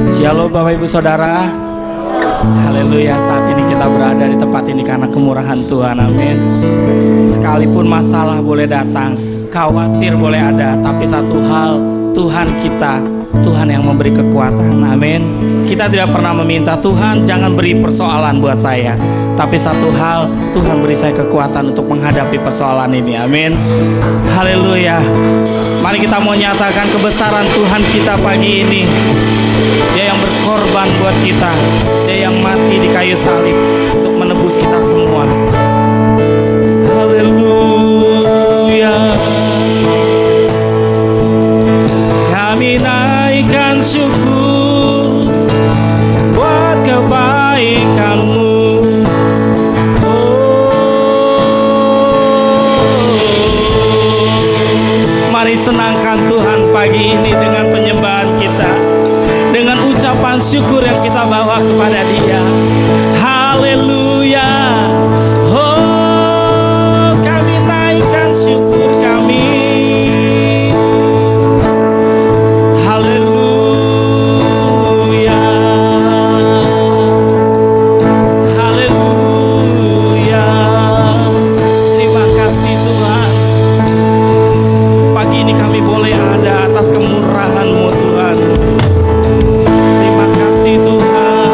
Shalom Bapak Ibu Saudara. Haleluya, saat ini kita berada di tempat ini karena kemurahan Tuhan, amin. Sekalipun masalah boleh datang, khawatir boleh ada, tapi satu hal, Tuhan kita, Tuhan yang memberi kekuatan, amin. Kita tidak pernah meminta Tuhan jangan beri persoalan buat saya, tapi satu hal, Tuhan beri saya kekuatan untuk menghadapi persoalan ini, amin. Haleluya. Mari kita mau nyatakan kebesaran Tuhan kita pagi ini. Dia yang berkorban buat kita, Dia yang mati di kayu salib untuk menebus kita semua. Haleluya. Kami naikkan syukur buat kebaikan-Mu. Mari senangkan Tuhan pagi ini dengan penyembahan kita, dengan ucapan syukur yang kita bawa kepada Dia. Haleluya. Oh, kami naikkan syukur kami. Haleluya. Haleluya. Terima kasih Tuhan. Pagi ini kami boleh ada atas kemurahan-Mu Tuhan. Terima kasih Tuhan.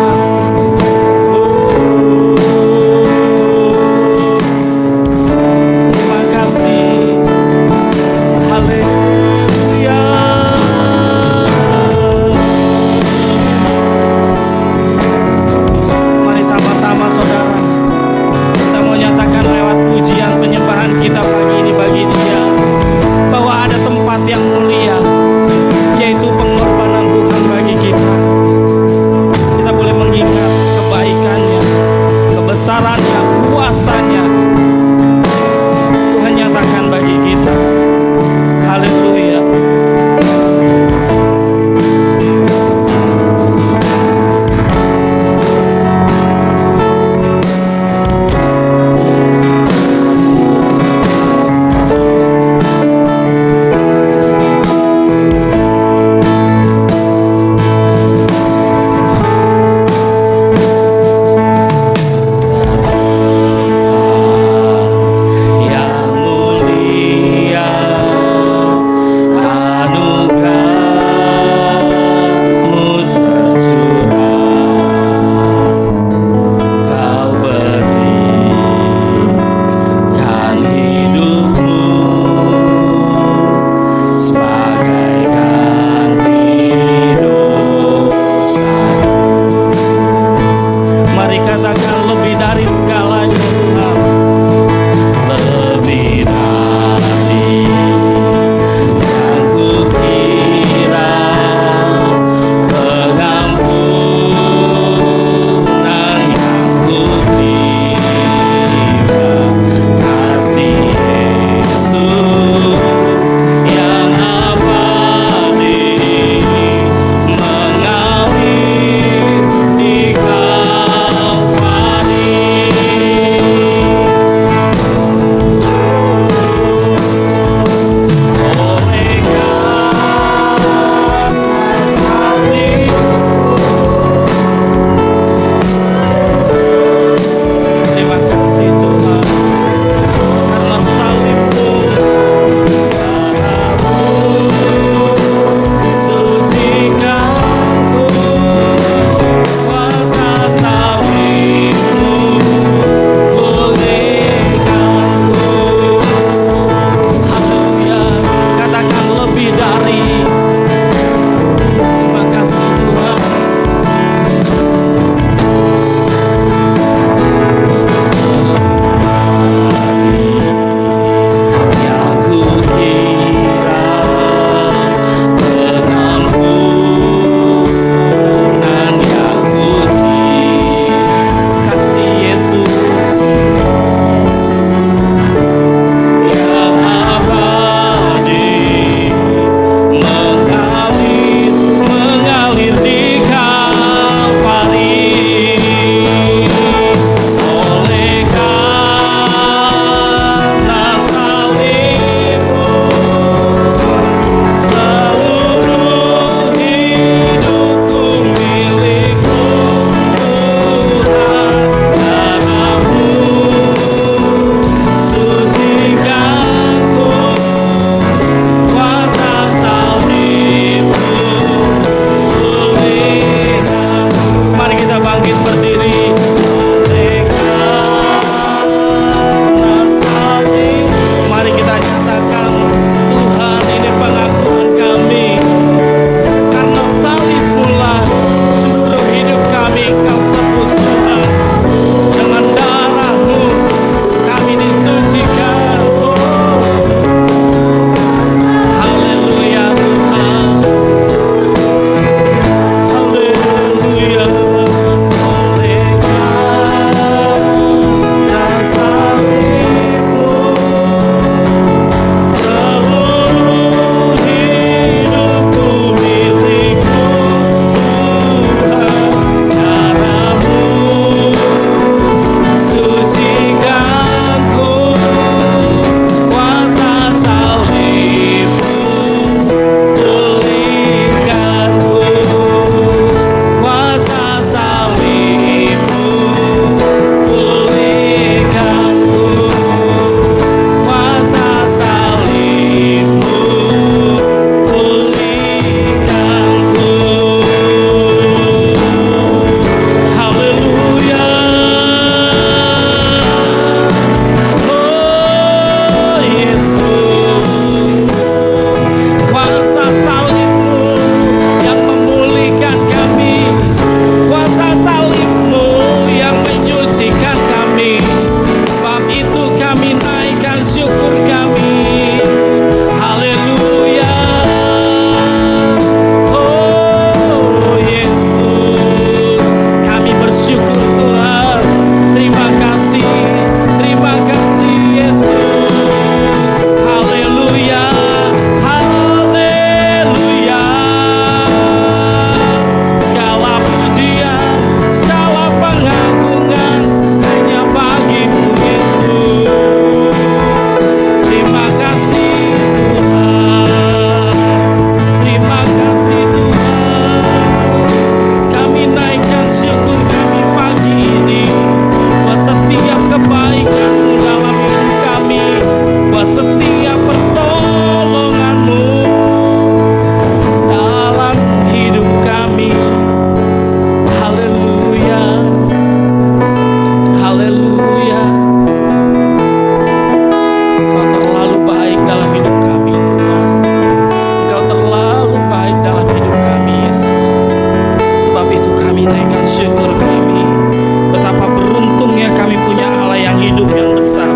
hidup yang besar,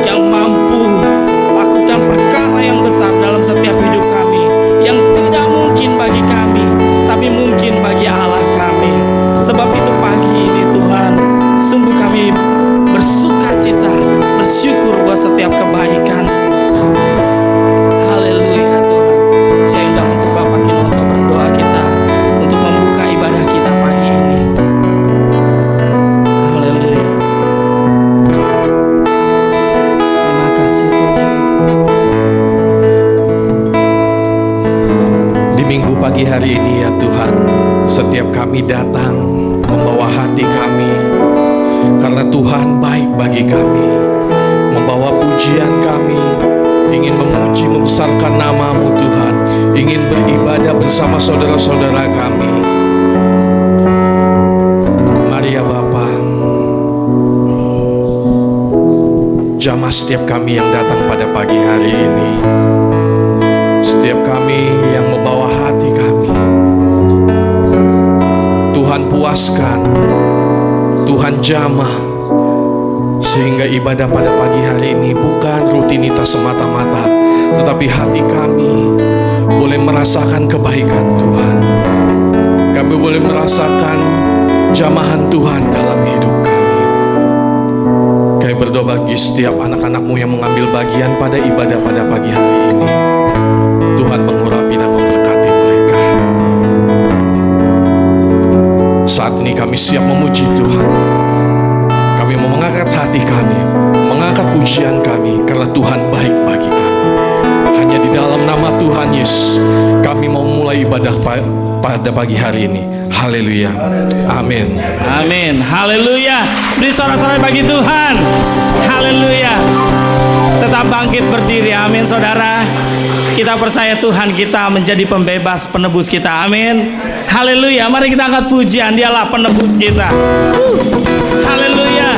yang mampu lakukan perkara yang besar dalam setiap hidup kami, yang tidak mungkin bagi kami tapi mungkin bagi Allah kami. Sebab itu pagi ini Tuhan, sungguh kami bersuka cita, bersyukur buat setiap kebaikan. Haleluya Tuhan. Saya undang untuk Bapak kita untuk berdoa kita, untuk membuka ibadah kita pagi ini. Haleluya. Terima kasih Tuhan. Di minggu pagi hari ini ya Tuhan, setiap kami datang membawa hati kami, karena Tuhan baik bagi kami, membawa pujian kami, ingin memuji membesarkan nama-Mu Tuhan, ingin beribadah bersama saudara-saudara kami. Mari ya Bapa, jamah setiap kami yang datang pada pagi hari ini, setiap kami yang membawa hati kami. Tuhan puaskan, Tuhan jamah, sehingga ibadah pada pagi hari ini bukan rutinitas semata-mata, tetapi hati kami boleh merasakan kebaikan Tuhan. Kami boleh merasakan jamahan Tuhan dalam hidup kami. Kami berdoa bagi setiap anak-anak-Mu yang mengambil bagian pada ibadah pada pagi hari ini. Tuhan mengurapi dan memberkati mereka. Saat ini kami siap memuji Tuhan. Kami mau mengangkat hati kami, mengangkat pujian kami, karena Tuhan baik bagi kami. Hanya di dalam nama Tuhan Yesus kami mau mulai ibadah pada pagi hari ini. Haleluya. Amin. Amin. Haleluya. Beri sorak-sorai bagi Tuhan. Haleluya. Tetap bangkit berdiri. Amin saudara. Kita percaya Tuhan kita menjadi pembebas, penebus kita. Amin. Haleluya. Mari kita angkat pujian. Dialah penebus kita. Haleluya.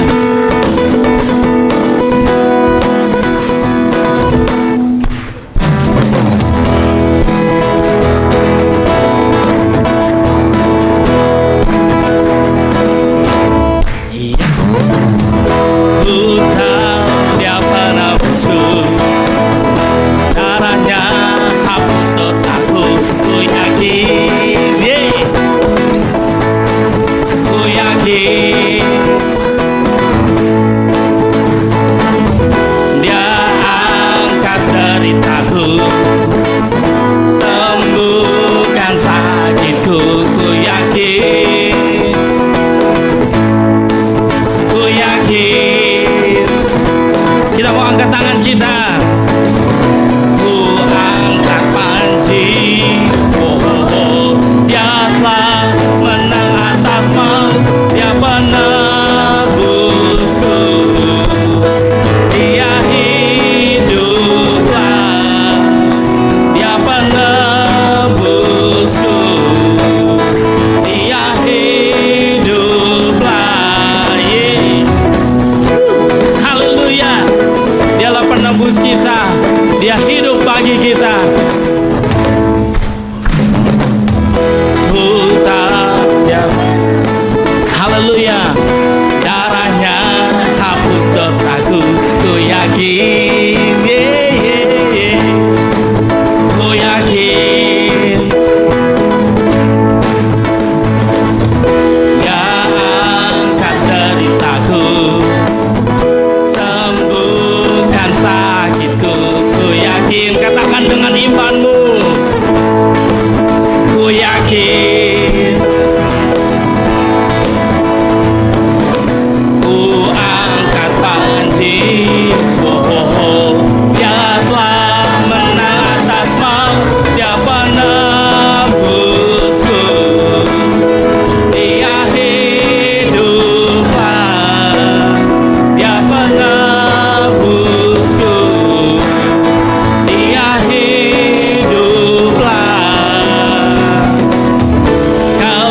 Kau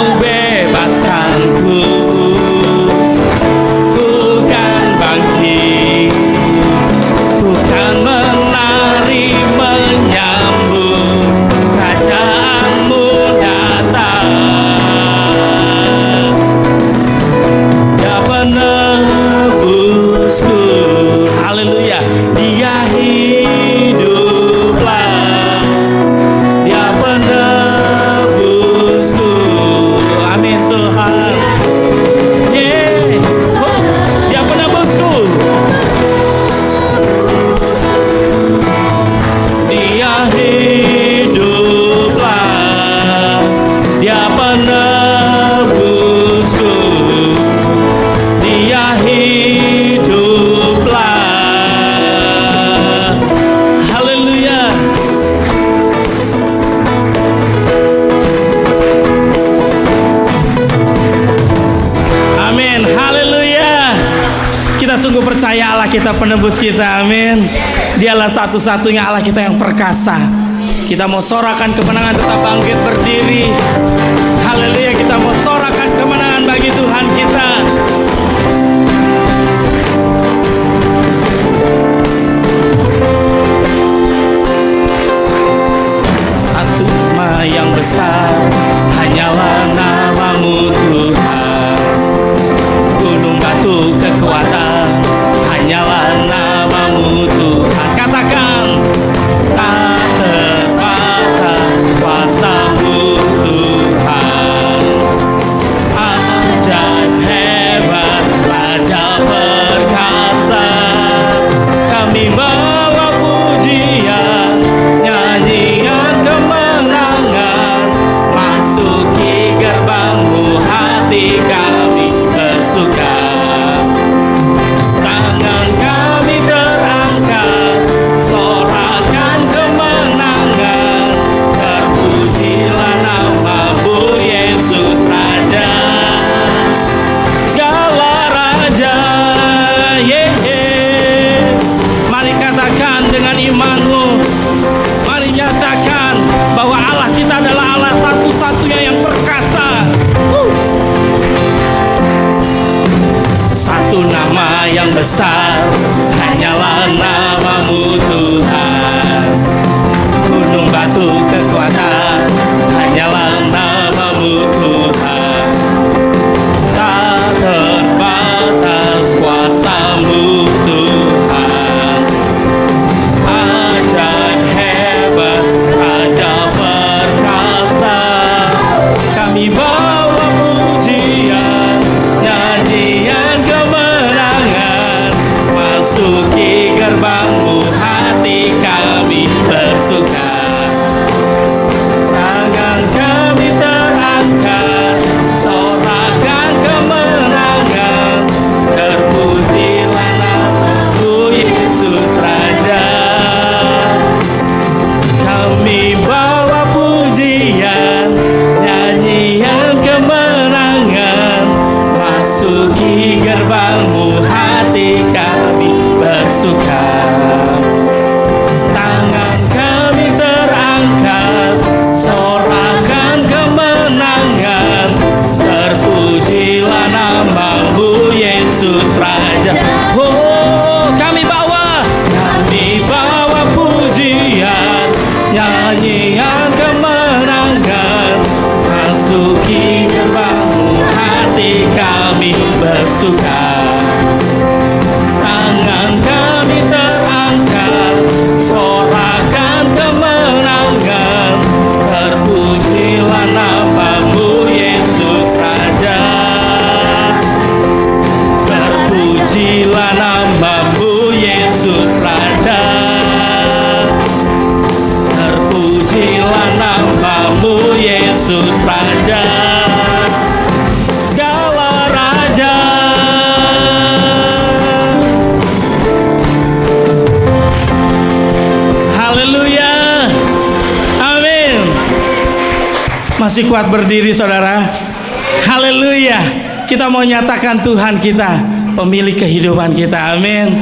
penebusku, Dia hiduplah. Haleluya. Amin. Haleluya. Kita sungguh percaya Allah kita penebus kita. Amin. Dialah satu-satunya Allah kita yang perkasa. Kita mau sorakan kemenangan, tetap bangkit berdiri. Haleluya. Kita mau sorakan kemenangan bagi Tuhan kita. Satu nama yang besar, hanyalah namamu Tuhan. Gunung batu kekuatan, hanyalah namamu Tuhan. Katakan, tak terbatas kuasamu Tuhan. Ajaib hebat, Raja perkasa. Kami bawa pujian, nyanyian kemenangan, masuki gerbangmu, hati kami bersuka. Tangan kami terangkat, sorakan kemenangan. Terpujilah namamu Yesus Raja, segala raja. Mari katakan dengan imanmu, mari nyatakan bahwa Allah kita adalah Allah satu-satunya yang perkasa. Satu nama yang besar, hanyalah namamu Tuhan. Gunung batu kekuatan, hanyalah namamu Tuhan. Tak terbatas kuasamu Tuhan. Ajaib hebat, Raja perkasa. Kami bawa pujian, nyanyian kemenangan, masuki gerbangmu, hati kami bersuka. Tangan kami terangkat, sorakan kemenangan. Terpujilah namamu Yesus Raja. Kami bawa pujian, nyanyian kemenangan, masuki gerbangmu, hati kami bersuka. Tangan kami terangkat, sorakan kemenangan. Terpujilah namamu Yesus Raja. Oh, kami bawa pujian, nyanyian kemenangan, masuki gerbangmu, hati kami bersuka. Tangan kami terangkat, sorakan kemenangan. Terpujilah namamu Yesus Raja. Terpujilah namamu Yesus Raja. Terpujilah namamu Yesus Raja, segala raja. Haleluya. Amin. Masih kuat berdiri saudara? Haleluya. Kita mau nyatakan Tuhan kita, pemilik kehidupan kita. Amin.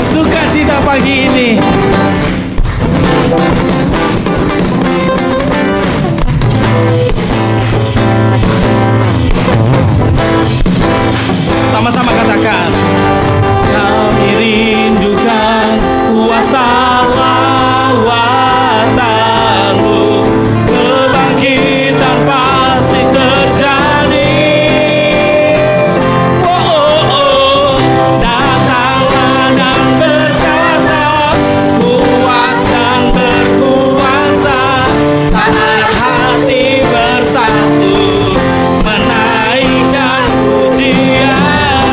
bersukacita pagi ini. Sama-sama katakan, kami rindukan kuasa lawatan-Mu, kebangkitan pasti terjadi. Oh, oh, oh, datanglah dan berkata, kuat dan berkuasa, saat hati bersatu, menaikkan pujian.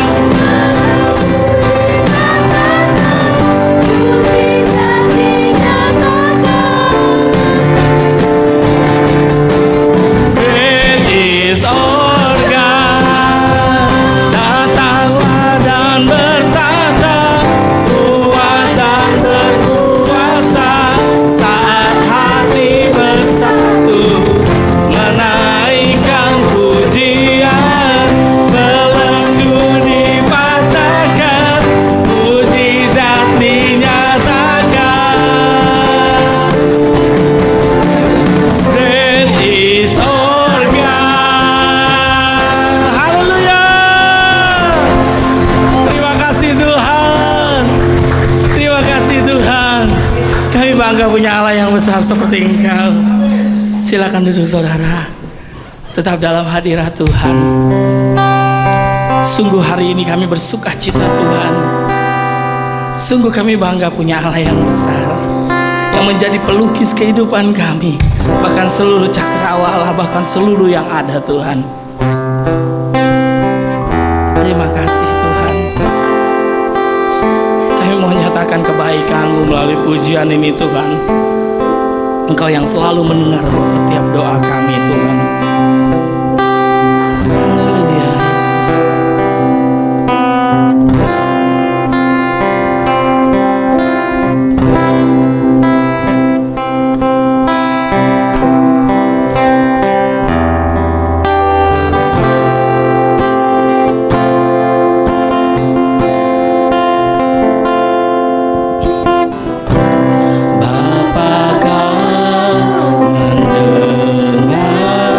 Great is our God. Datanglah dan bertata, kuat dan berkuasa, saat hati bersatu, menaikkan pujian. Belenggu dipatahkan, mujizat dinyatakan. Great is our God. Haleluya. Terima kasih Tuhan. Terima kasih Tuhan. Kami bangga punya Allah yang besar seperti Engkau. Silakan duduk saudara. Tetap dalam hadirat Tuhan. Sungguh hari ini kami bersuka cita Tuhan. Sungguh kami bangga punya Allah yang besar, yang menjadi pelukis kehidupan kami, bahkan seluruh cakrawala, bahkan seluruh yang ada Tuhan. Terima kasih Tuhan. Kami mau nyatakan kebaikan-Mu melalui pujian ini Tuhan. Engkau yang selalu mendengar setiap doa kami Tuhan. Haleluya Yesus. Bapa kau mendengar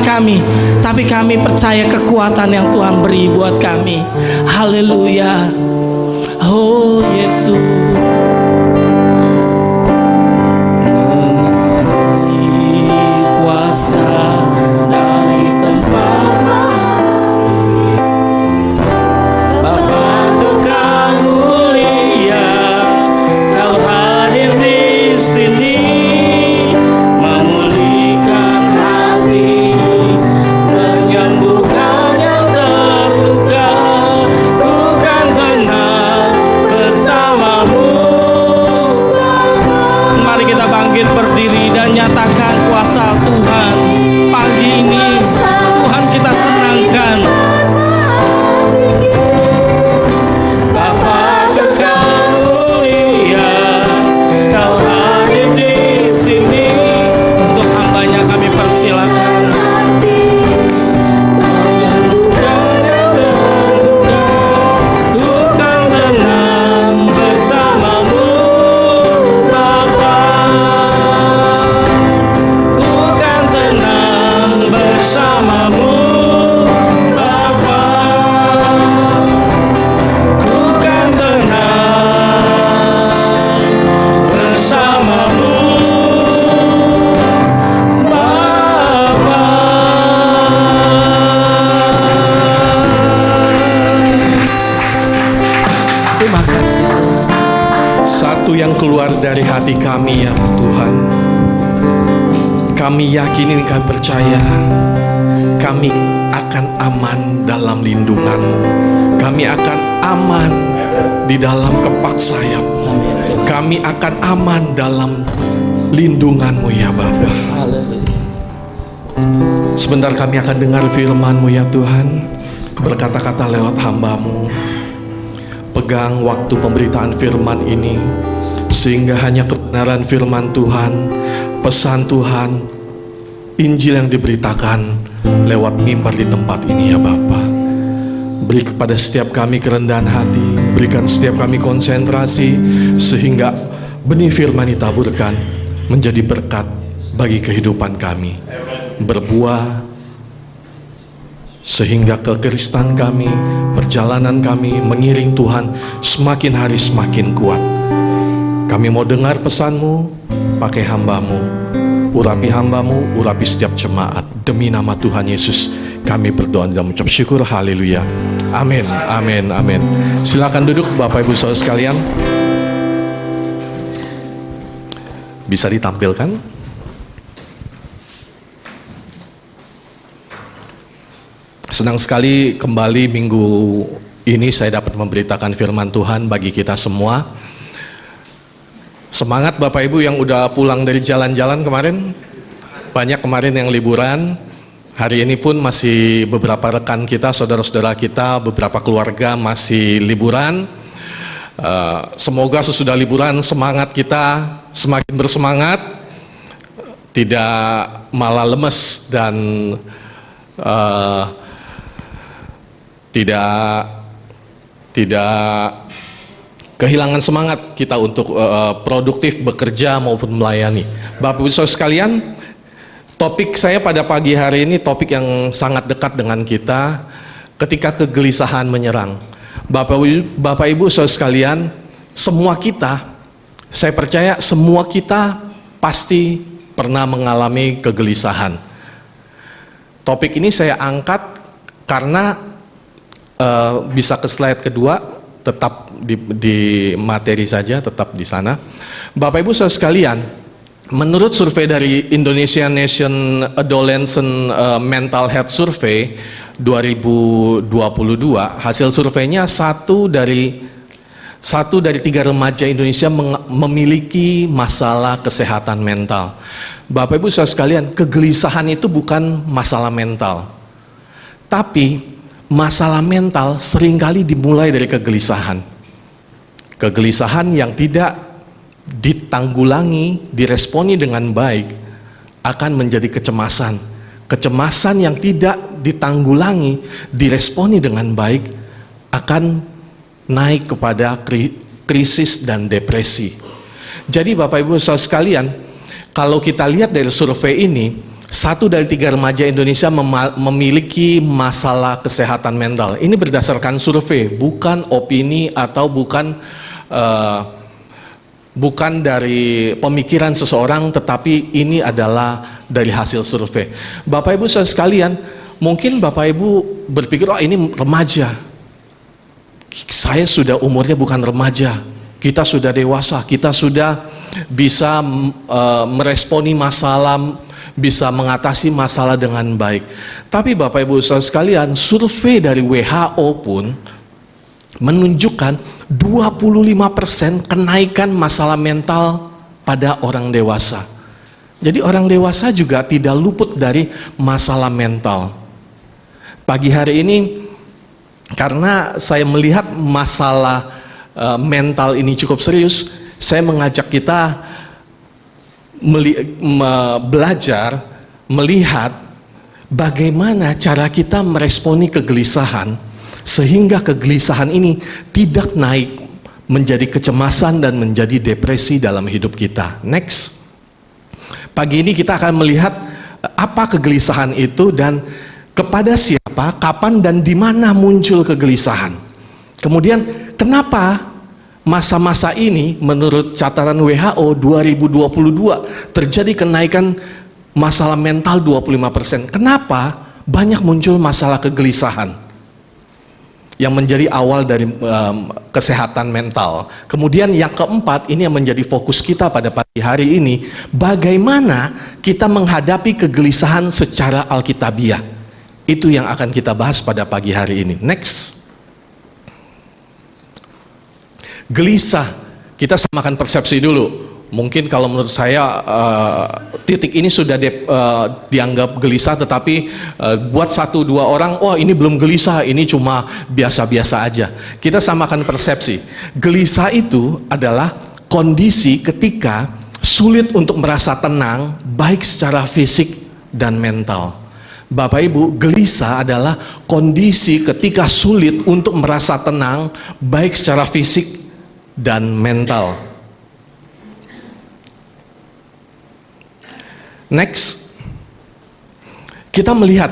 kami, tapi kami percaya kekuatan yang Tuhan beri buat kami. Haleluya. Oh Yesus. Kuasa dari tempat Bapa Kekal mulia, Kau hadir di sini, memulihkan hati, menyembuhkan yang terluka. Ku kan tenang bersamamu. Mari kita bangkit berdiri dan nyatakan kuasa Tuhan. Pagi ini Tuhan kita senangkan. Bapa Kekal mulia, Kau hadir di sini. Untuk hambanya kami persilakan. Ku kan tenang bersamamu, Bapa. Ku kan tenang bersamamu, Bapa. Ku kan tenang bersamamu, Bapa. Terima kasih. Satu yang keluar dari hati kami ya Tuhan, kami yakin ini, kami percaya kami akan aman dalam lindungan-Mu. Kami akan aman di dalam kepak sayap. Amin Tuhan. Kami akan aman dalam lindungan-Mu ya Bapa. Haleluya. Sebentar kami akan dengar firman-Mu ya Tuhan. Berkata-kata lewat hamba-Mu. Pegang waktu pemberitaan firman ini, sehingga hanya kebenaran firman Tuhan, pesan Tuhan, Injil yang diberitakan lewat mimbar di tempat ini ya Bapa. Beri kepada setiap kami kerendahan hati, berikan setiap kami konsentrasi, sehingga benih firman ditaburkan menjadi berkat bagi kehidupan kami, berbuah sehingga kekristenan kami, perjalanan kami mengiring Tuhan semakin hari semakin kuat. Kami mau dengar pesan-Mu, pakai hamba-Mu, urapi hamba-Mu, urapi setiap jemaat. Demi nama Tuhan Yesus kami berdoa dan mengucap syukur. Haleluya. Amin, amin, amin. Silakan duduk Bapak Ibu Saudara sekalian. Bisa ditampilkan. Senang sekali kembali minggu ini saya dapat memberitakan firman Tuhan bagi kita semua. Semangat Bapak Ibu yang udah pulang dari jalan-jalan kemarin. Banyak kemarin yang liburan. Hari ini pun masih beberapa rekan kita, saudara-saudara kita, beberapa keluarga masih liburan. Semoga sesudah liburan semangat kita semakin bersemangat, tidak malah lemes dan tidak kehilangan semangat kita untuk produktif bekerja maupun melayani. Bapak Ibu Saudara sekalian, topik saya pada pagi hari ini topik yang sangat dekat dengan kita ketika kegelisahan menyerang. Bapak Ibu Saudara sekalian, semua kita, saya percaya semua kita pasti pernah mengalami kegelisahan. Topik ini saya angkat karena bisa ke slide kedua, tetap di materi saja, tetap di sana. Bapak Ibu Saudara sekalian, menurut survei dari Indonesia Nation Adolescent Mental Health Survey 2022, hasil surveinya satu dari 3 remaja Indonesia memiliki masalah kesehatan mental. Bapak Ibu Saudara sekalian, kegelisahan itu bukan masalah mental, tapi masalah mental seringkali dimulai dari kegelisahan. Kegelisahan yang tidak ditanggulangi, diresponi dengan baik akan menjadi kecemasan. Kecemasan yang tidak ditanggulangi, diresponi dengan baik akan naik kepada krisis dan depresi. Jadi Bapak Ibu Saudara sekalian, kalau kita lihat dari survei ini, 1 dari 3 remaja Indonesia memiliki masalah kesehatan mental. Ini berdasarkan survei, bukan opini atau bukan dari pemikiran seseorang, tetapi ini adalah dari hasil survei. Bapak Ibu saudara sekalian, mungkin Bapak Ibu berpikir, oh ini remaja. Saya sudah umurnya bukan remaja. Kita sudah dewasa, kita sudah bisa meresponi masalah, bisa mengatasi masalah dengan baik. Tapi Bapak Ibu saudara sekalian, survei dari WHO pun menunjukkan 25% kenaikan masalah mental pada orang dewasa. Jadi orang dewasa juga tidak luput dari masalah mental. Pagi hari ini, karena saya melihat masalah mental ini cukup serius, saya mengajak kita belajar, melihat bagaimana cara kita meresponi kegelisahan, sehingga kegelisahan ini tidak naik menjadi kecemasan dan menjadi depresi dalam hidup kita. Next. Pagi ini kita akan melihat apa kegelisahan itu dan kepada siapa, kapan, dan di mana muncul kegelisahan. Kemudian kenapa masa-masa ini menurut catatan WHO 2022 terjadi kenaikan masalah mental 25%. Kenapa banyak muncul masalah kegelisahan yang menjadi awal dari kesehatan mental. Kemudian yang keempat, ini yang menjadi fokus kita pada pagi hari ini, bagaimana kita menghadapi kegelisahan secara alkitabiah. Itu yang akan kita bahas pada pagi hari ini. Next. Gelisah, kita samakan persepsi dulu. Mungkin kalau menurut saya titik ini sudah dianggap gelisah, tetapi buat 1-2 orang, oh ini belum gelisah, ini cuma biasa-biasa aja. Kita samakan persepsi. Gelisah itu adalah kondisi ketika sulit untuk merasa tenang, baik secara fisik dan mental. Bapak Ibu, gelisah adalah kondisi ketika sulit untuk merasa tenang, baik secara fisik dan mental. Next, kita melihat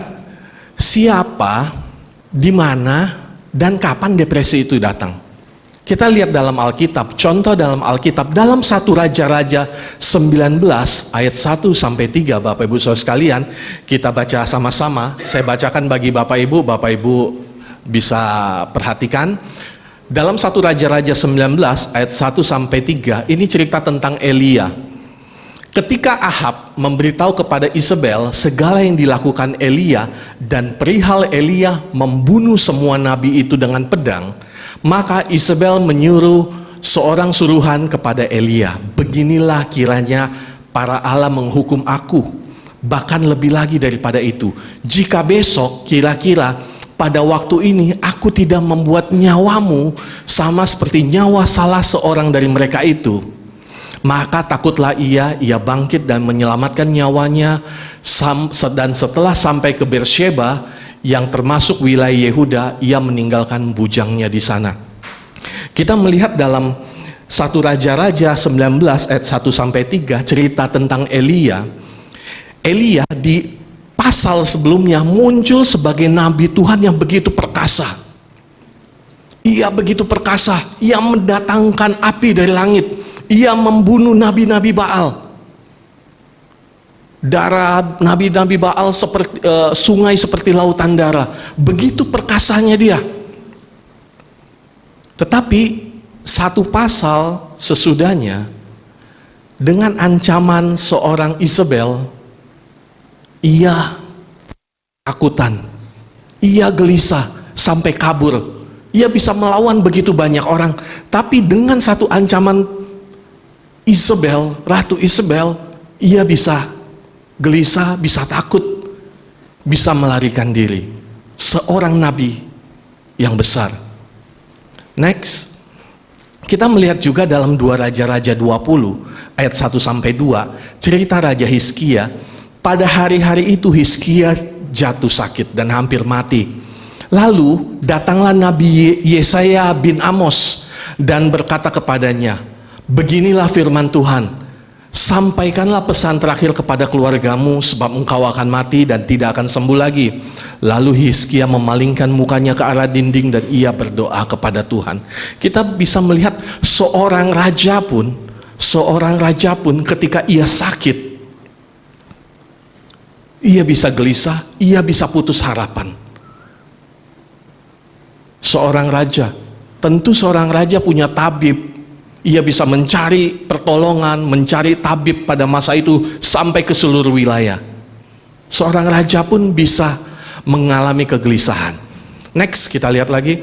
siapa, di mana, dan kapan depresi itu datang. Kita lihat dalam Alkitab, contoh dalam Alkitab, dalam 1 Raja-Raja 19 ayat 1-3, Bapak Ibu Saudara sekalian, kita baca sama-sama. Saya bacakan bagi Bapak Ibu bisa perhatikan. Dalam 1 Raja-Raja 19 ayat 1-3, ini cerita tentang Elia. Ketika Ahab memberitahu kepada Isabel segala yang dilakukan Elia dan perihal Elia membunuh semua nabi itu dengan pedang, maka Isabel menyuruh seorang suruhan kepada Elia, beginilah kiranya para Allah menghukum aku, bahkan lebih lagi daripada itu, jika besok kira-kira pada waktu ini aku tidak membuat nyawamu sama seperti nyawa salah seorang dari mereka itu, maka takutlah ia bangkit dan menyelamatkan nyawanya, dan setelah sampai ke Beersheba yang termasuk wilayah Yehuda, ia meninggalkan bujangnya di sana. Kita melihat dalam 1 Raja-Raja 19 ayat 1-3 cerita tentang Elia. Elia di pasal sebelumnya muncul sebagai nabi Tuhan yang begitu perkasa. Ia begitu perkasa, ia mendatangkan api dari langit. Ia membunuh nabi-nabi Baal. Darah nabi-nabi Baal seperti sungai seperti lautan darah. Begitu perkasanya dia. Tetapi satu pasal sesudahnya, dengan ancaman seorang Isabel, ia takutan, ia gelisah sampai kabur. Ia bisa melawan begitu banyak orang, tapi dengan satu ancaman Isabel, Ratu Isabel, ia bisa gelisah, bisa takut, bisa melarikan diri. Seorang nabi yang besar. Next, kita melihat juga dalam 2 Raja-Raja 20 ayat 1-2, cerita Raja Hizkia. Pada hari-hari itu Hizkia jatuh sakit dan hampir mati. Lalu datanglah Nabi Yesaya bin Amos dan berkata kepadanya, beginilah firman Tuhan, Sampaikanlah pesan terakhir kepada keluargamu, sebab engkau akan mati dan tidak akan sembuh lagi. Lalu Hizkia memalingkan mukanya ke arah dinding dan ia berdoa kepada Tuhan. Kita bisa melihat seorang raja pun ketika ia sakit, ia bisa gelisah, ia bisa putus harapan. Seorang raja punya tabib. Ia bisa mencari pertolongan, mencari tabib pada masa itu sampai ke seluruh wilayah. Seorang raja pun bisa mengalami kegelisahan. Next, kita lihat lagi.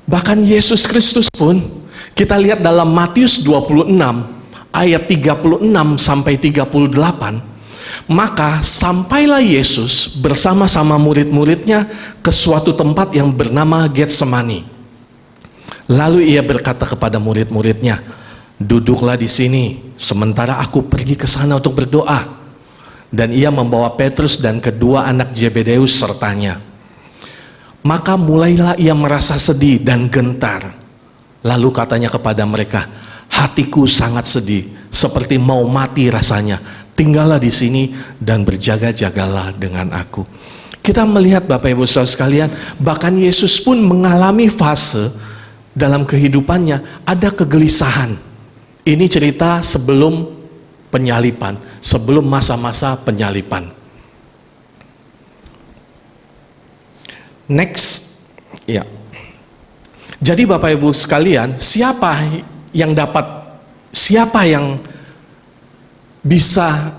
Bahkan Yesus Kristus pun, kita lihat dalam Matius 26 ayat 36 sampai 38. Maka sampailah Yesus bersama-sama murid-muridnya ke suatu tempat yang bernama Getsemani. Lalu ia berkata kepada murid-muridnya, duduklah di sini, sementara aku pergi ke sana untuk berdoa. Dan ia membawa Petrus dan kedua anak Zebedeus sertanya. Maka mulailah ia merasa sedih dan gentar. Lalu katanya kepada mereka, hatiku sangat sedih, seperti mau mati rasanya. Tinggallah di sini dan berjaga-jagalah dengan aku. Kita melihat Bapak Ibu Saudara sekalian, bahkan Yesus pun mengalami fase dalam kehidupannya ada kegelisahan. Ini cerita sebelum penyalipan, sebelum masa-masa penyalipan. Next, ya. Jadi Bapak Ibu sekalian, siapa yang bisa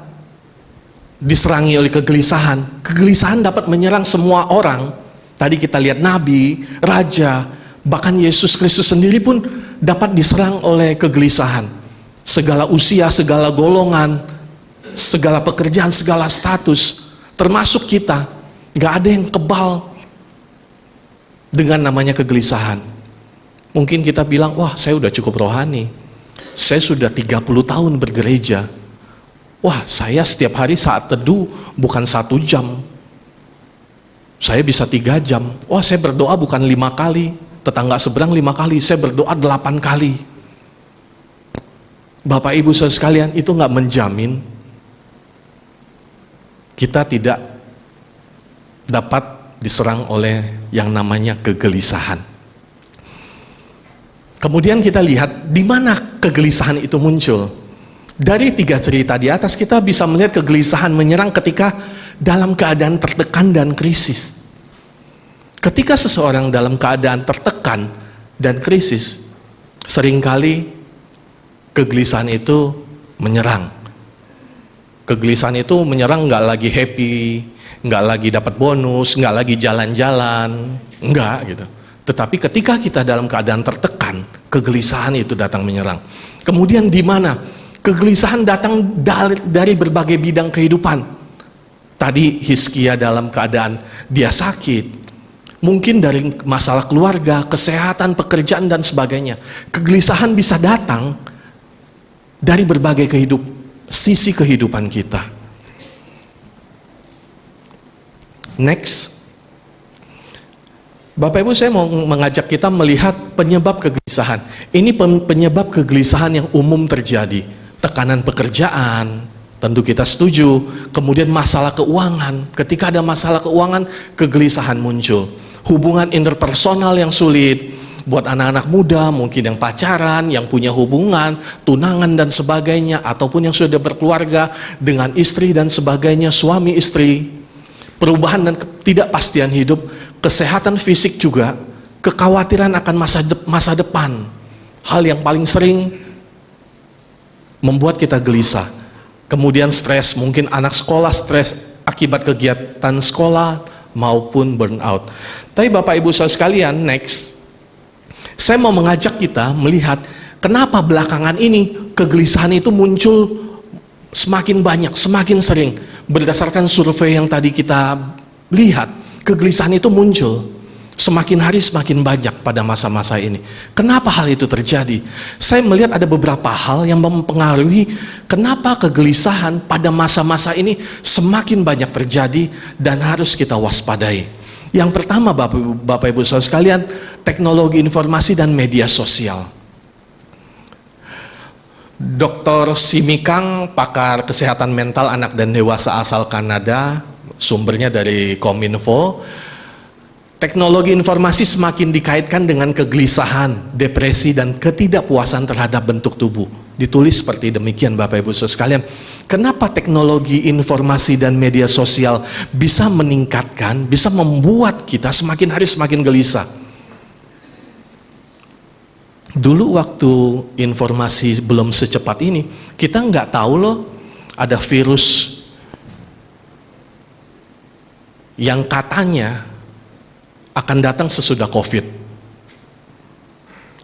diserangi oleh kegelisahan? Kegelisahan dapat menyerang semua orang. Tadi kita lihat nabi, raja, bahkan Yesus Kristus sendiri pun dapat diserang oleh kegelisahan. Segala usia, segala golongan, segala pekerjaan, segala status, termasuk kita, gak ada yang kebal dengan namanya kegelisahan. Mungkin kita bilang, wah saya udah cukup rohani, saya sudah 30 tahun bergereja, wah saya setiap hari saat teduh bukan 1 jam, saya bisa 3 jam, wah saya berdoa bukan 5 kali, tetangga seberang 5 kali, saya berdoa 8 kali. Bapak Ibu saudara sekalian, itu gak menjamin kita tidak dapat diserang oleh yang namanya kegelisahan. Kemudian kita lihat di mana kegelisahan itu muncul. Dari 3 cerita di atas kita bisa melihat kegelisahan menyerang ketika dalam keadaan tertekan dan krisis. Ketika seseorang dalam keadaan tertekan dan krisis, seringkali kegelisahan itu menyerang. Kegelisahan itu menyerang nggak lagi happy, nggak lagi dapat bonus, nggak lagi jalan-jalan, nggak gitu. Tetapi ketika kita dalam keadaan tertekan, kegelisahan itu datang menyerang. Kemudian di mana? Kegelisahan datang dari berbagai bidang kehidupan. Tadi Hizkia dalam keadaan dia sakit. Mungkin dari masalah keluarga, kesehatan, pekerjaan, dan sebagainya. Kegelisahan bisa datang dari berbagai sisi kehidupan kita. Next. Bapak Ibu, saya mau mengajak kita melihat penyebab kegelisahan. Ini penyebab kegelisahan yang umum terjadi. Tekanan pekerjaan, tentu kita setuju. Kemudian masalah keuangan. Ketika ada masalah keuangan, kegelisahan muncul. Hubungan interpersonal yang sulit. Buat anak-anak muda, mungkin yang pacaran, yang punya hubungan, tunangan dan sebagainya, ataupun yang sudah berkeluarga dengan istri dan sebagainya, suami istri. Perubahan dan ketidakpastian hidup, kesehatan fisik juga, kekhawatiran akan masa depan. Hal yang paling sering membuat kita gelisah. Kemudian stres, mungkin anak sekolah stres akibat kegiatan sekolah maupun burnout. Tapi Bapak Ibu saudara sekalian, next. Saya mau mengajak kita melihat kenapa belakangan ini kegelisahan itu muncul semakin banyak, semakin sering. Berdasarkan survei yang tadi kita lihat, kegelisahan itu muncul semakin hari semakin banyak pada masa-masa ini. Kenapa hal itu terjadi? Saya melihat ada beberapa hal yang mempengaruhi kenapa kegelisahan pada masa-masa ini semakin banyak terjadi dan harus kita waspadai. Yang pertama Bapak Ibu saudara sekalian, teknologi informasi dan media sosial. Dr. Simi Kang, pakar kesehatan mental anak dan dewasa asal Kanada, sumbernya dari Kominfo. Teknologi informasi semakin dikaitkan dengan kegelisahan, depresi, dan ketidakpuasan terhadap bentuk tubuh. Ditulis seperti demikian Bapak Ibu Saudara sekalian. Kenapa teknologi informasi dan media sosial bisa meningkatkan, bisa membuat kita semakin hari semakin gelisah? Dulu waktu informasi belum secepat ini, kita nggak tahu loh ada virus yang katanya akan datang sesudah COVID.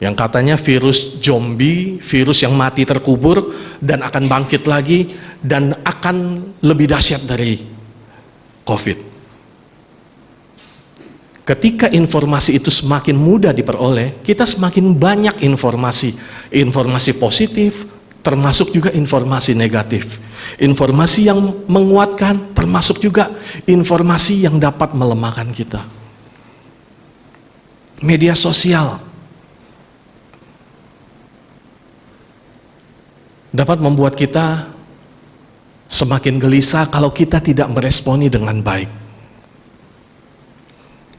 Yang katanya virus zombie, virus yang mati terkubur dan akan bangkit lagi dan akan lebih dahsyat dari COVID. Ketika informasi itu semakin mudah diperoleh, kita semakin banyak informasi positif, termasuk juga informasi negatif. Informasi yang menguatkan, termasuk juga informasi yang dapat melemahkan kita. Media sosial dapat membuat kita semakin gelisah kalau kita tidak meresponi dengan baik.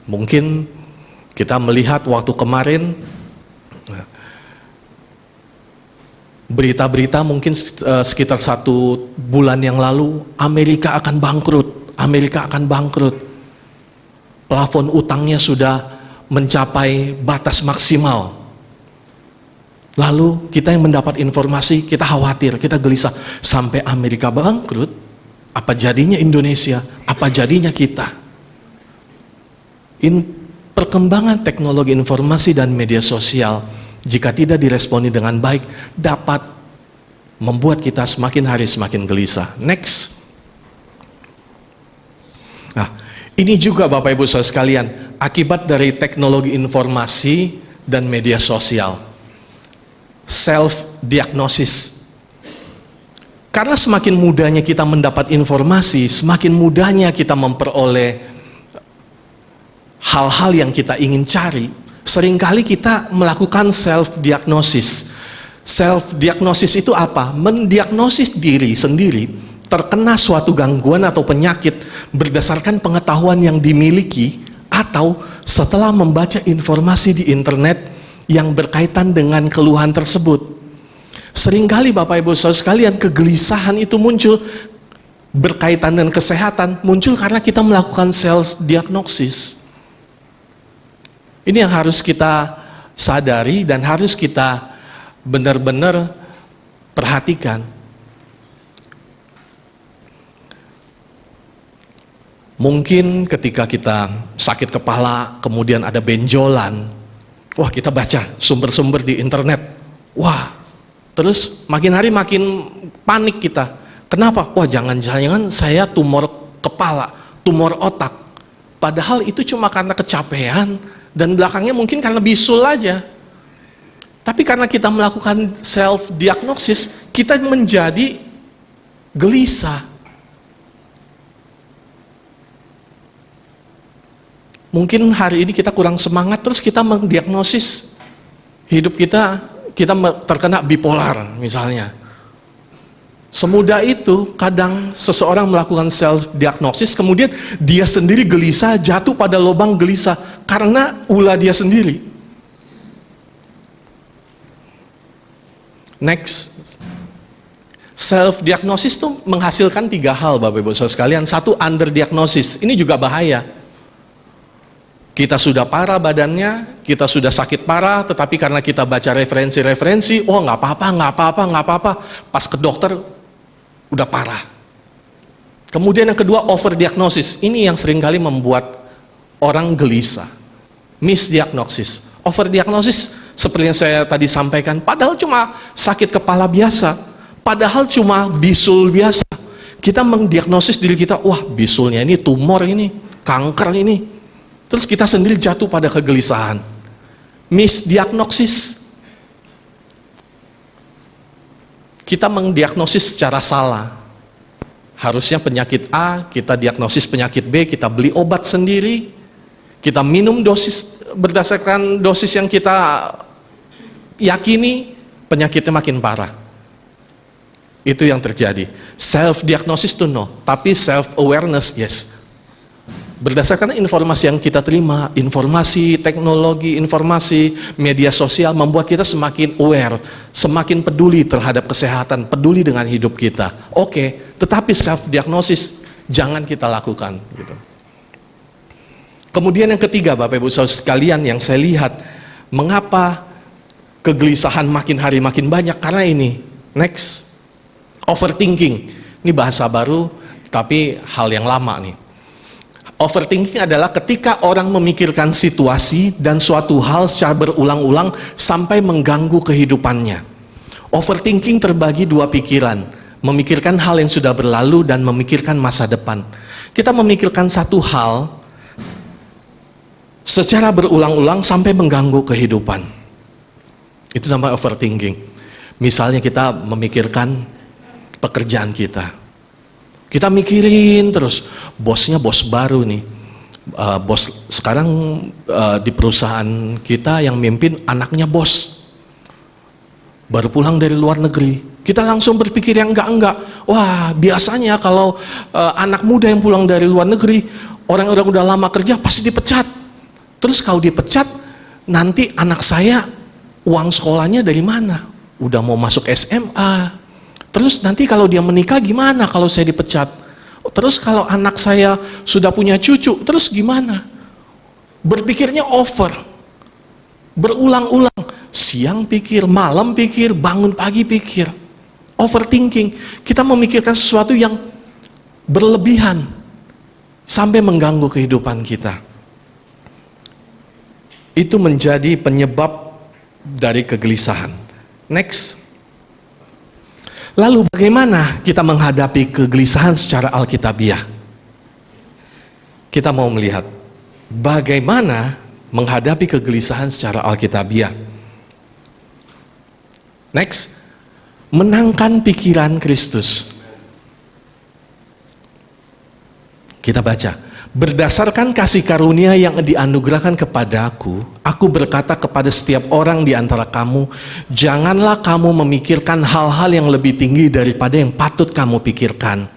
Mungkin kita melihat waktu kemarin berita-berita mungkin sekitar 1 bulan yang lalu, Amerika akan bangkrut. Plafon utangnya sudah mencapai batas maksimal. Lalu kita yang mendapat informasi, kita khawatir, kita gelisah. Sampai Amerika bangkrut, apa jadinya Indonesia? Apa jadinya kita? Perkembangan teknologi informasi dan media sosial, jika tidak diresponi dengan baik, dapat membuat kita semakin hari semakin gelisah. Next. Nah, ini juga Bapak Ibu Saudara sekalian, akibat dari teknologi informasi dan media sosial. Self-diagnosis. Karena semakin mudahnya kita mendapat informasi, semakin mudahnya kita memperoleh hal-hal yang kita ingin cari, seringkali kita melakukan self-diagnosis. Self-diagnosis itu apa? Mendiagnosis diri sendiri terkena suatu gangguan atau penyakit berdasarkan pengetahuan yang dimiliki atau setelah membaca informasi di internet yang berkaitan dengan keluhan tersebut. Seringkali Bapak Ibu Saudara sekalian, kegelisahan itu muncul berkaitan dengan kesehatan, muncul karena kita melakukan self-diagnosis. Ini yang harus kita sadari dan harus kita benar-benar perhatikan. Mungkin ketika kita sakit kepala, kemudian ada benjolan, wah kita baca sumber-sumber di internet, wah terus makin hari makin panik kita. Kenapa? Wah jangan-jangan saya tumor kepala, tumor otak. Padahal itu cuma karena kecapean dan belakangnya mungkin karena bisul aja. Tapi karena kita melakukan self-diagnosis, kita menjadi gelisah. Mungkin hari ini kita kurang semangat, terus kita mendiagnosis hidup kita terkena bipolar misalnya. Semudah itu kadang seseorang melakukan self-diagnosis, kemudian dia sendiri gelisah, jatuh pada lubang gelisah karena ulah dia sendiri. Next. Self-diagnosis itu menghasilkan 3 hal Bapak Ibu Saudara sekalian. 1, underdiagnosis. Ini juga bahaya. Kita sudah parah badannya, kita sudah sakit parah, tetapi karena kita baca referensi-referensi, oh nggak apa-apa, pas ke dokter udah parah. Kemudian yang kedua, overdiagnosis. Ini yang seringkali membuat orang gelisah. Misdiagnosis. Overdiagnosis seperti yang saya tadi sampaikan, padahal cuma sakit kepala biasa, padahal cuma bisul biasa. Kita mendiagnosis diri kita, wah bisulnya ini tumor ini, kanker ini. Terus kita sendiri jatuh pada kegelisahan. Misdiagnosis. Kita mendiagnosis secara salah. Harusnya penyakit A, kita diagnosis penyakit B, kita beli obat sendiri, kita minum dosis berdasarkan dosis yang kita yakini, penyakitnya makin parah. Itu yang terjadi. Self-diagnosis to no, tapi self-awareness, yes. Berdasarkan informasi yang kita terima, informasi, teknologi, informasi, media sosial membuat kita semakin aware, semakin peduli terhadap kesehatan, peduli dengan hidup kita. Oke, tetapi self-diagnosis jangan kita lakukan. Gitu. Kemudian yang ketiga, Bapak Ibu Saudara sekalian, yang saya lihat, mengapa kegelisahan makin hari makin banyak? Karena ini, next, overthinking. Ini bahasa baru, tapi hal yang lama nih. Overthinking adalah ketika orang memikirkan situasi dan suatu hal secara berulang-ulang sampai mengganggu kehidupannya. Overthinking terbagi dua pikiran, memikirkan hal yang sudah berlalu dan memikirkan masa depan. Kita memikirkan satu hal secara berulang-ulang sampai mengganggu kehidupan. Itu namanya overthinking. Misalnya kita memikirkan pekerjaan kita. Kita mikirin terus, bosnya bos baru nih. Bos sekarang di perusahaan kita yang mimpin anaknya bos. Baru pulang dari luar negeri. Kita langsung berpikir yang enggak. Wah, biasanya kalau anak muda yang pulang dari luar negeri, orang-orang udah lama kerja pasti dipecat. Terus kalau dipecat, nanti anak saya uang sekolahnya dari mana? Udah mau masuk SMA. Terus nanti kalau dia menikah gimana kalau saya dipecat? Terus kalau anak saya sudah punya cucu, terus gimana? Berpikirnya over. Berulang-ulang. Siang pikir, malam pikir, bangun pagi pikir. Overthinking. Kita memikirkan sesuatu yang berlebihan sampai mengganggu kehidupan kita. Itu menjadi penyebab dari kegelisahan. Next. Lalu bagaimana kita menghadapi kegelisahan secara alkitabiah? Kita mau melihat bagaimana menghadapi kegelisahan secara alkitabiah. Next, menangkan pikiran Kristus. Kita baca. Berdasarkan kasih karunia yang dianugerahkan kepadaku, aku berkata kepada setiap orang di antara kamu, janganlah kamu memikirkan hal-hal yang lebih tinggi daripada yang patut kamu pikirkan.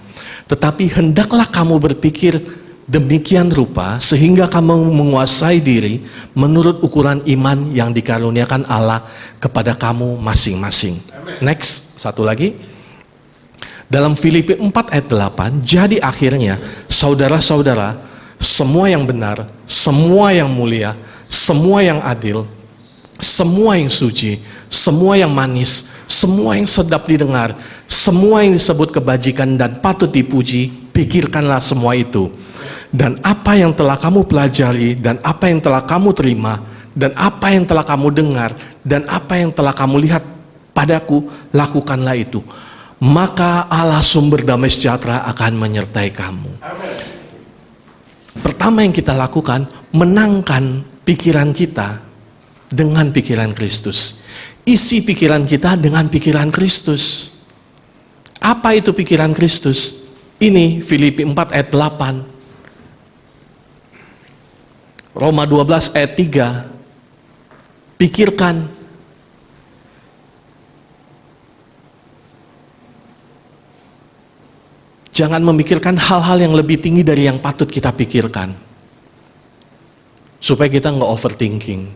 Tetapi hendaklah kamu berpikir demikian rupa, sehingga kamu menguasai diri menurut ukuran iman yang dikaruniakan Allah kepada kamu masing-masing. Next, satu lagi. Dalam Filipi 4 ayat 8, jadi akhirnya saudara-saudara, semua yang benar, semua yang mulia, semua yang adil, semua yang suci, semua yang manis, semua yang sedap didengar, semua yang disebut kebajikan dan patut dipuji, pikirkanlah semua itu. Dan apa yang telah kamu pelajari, dan apa yang telah kamu terima, dan apa yang telah kamu dengar, dan apa yang telah kamu lihat padaku, lakukanlah itu. Maka Allah sumber damai sejahtera akan menyertai kamu. Pertama yang kita lakukan, menangkan pikiran kita dengan pikiran Kristus. Isi pikiran kita dengan pikiran Kristus. Apa itu pikiran Kristus? Ini Filipi 4 ayat 8. Roma 12 ayat 3. Pikirkan. Jangan memikirkan hal-hal yang lebih tinggi dari yang patut kita pikirkan. Supaya kita nggak overthinking.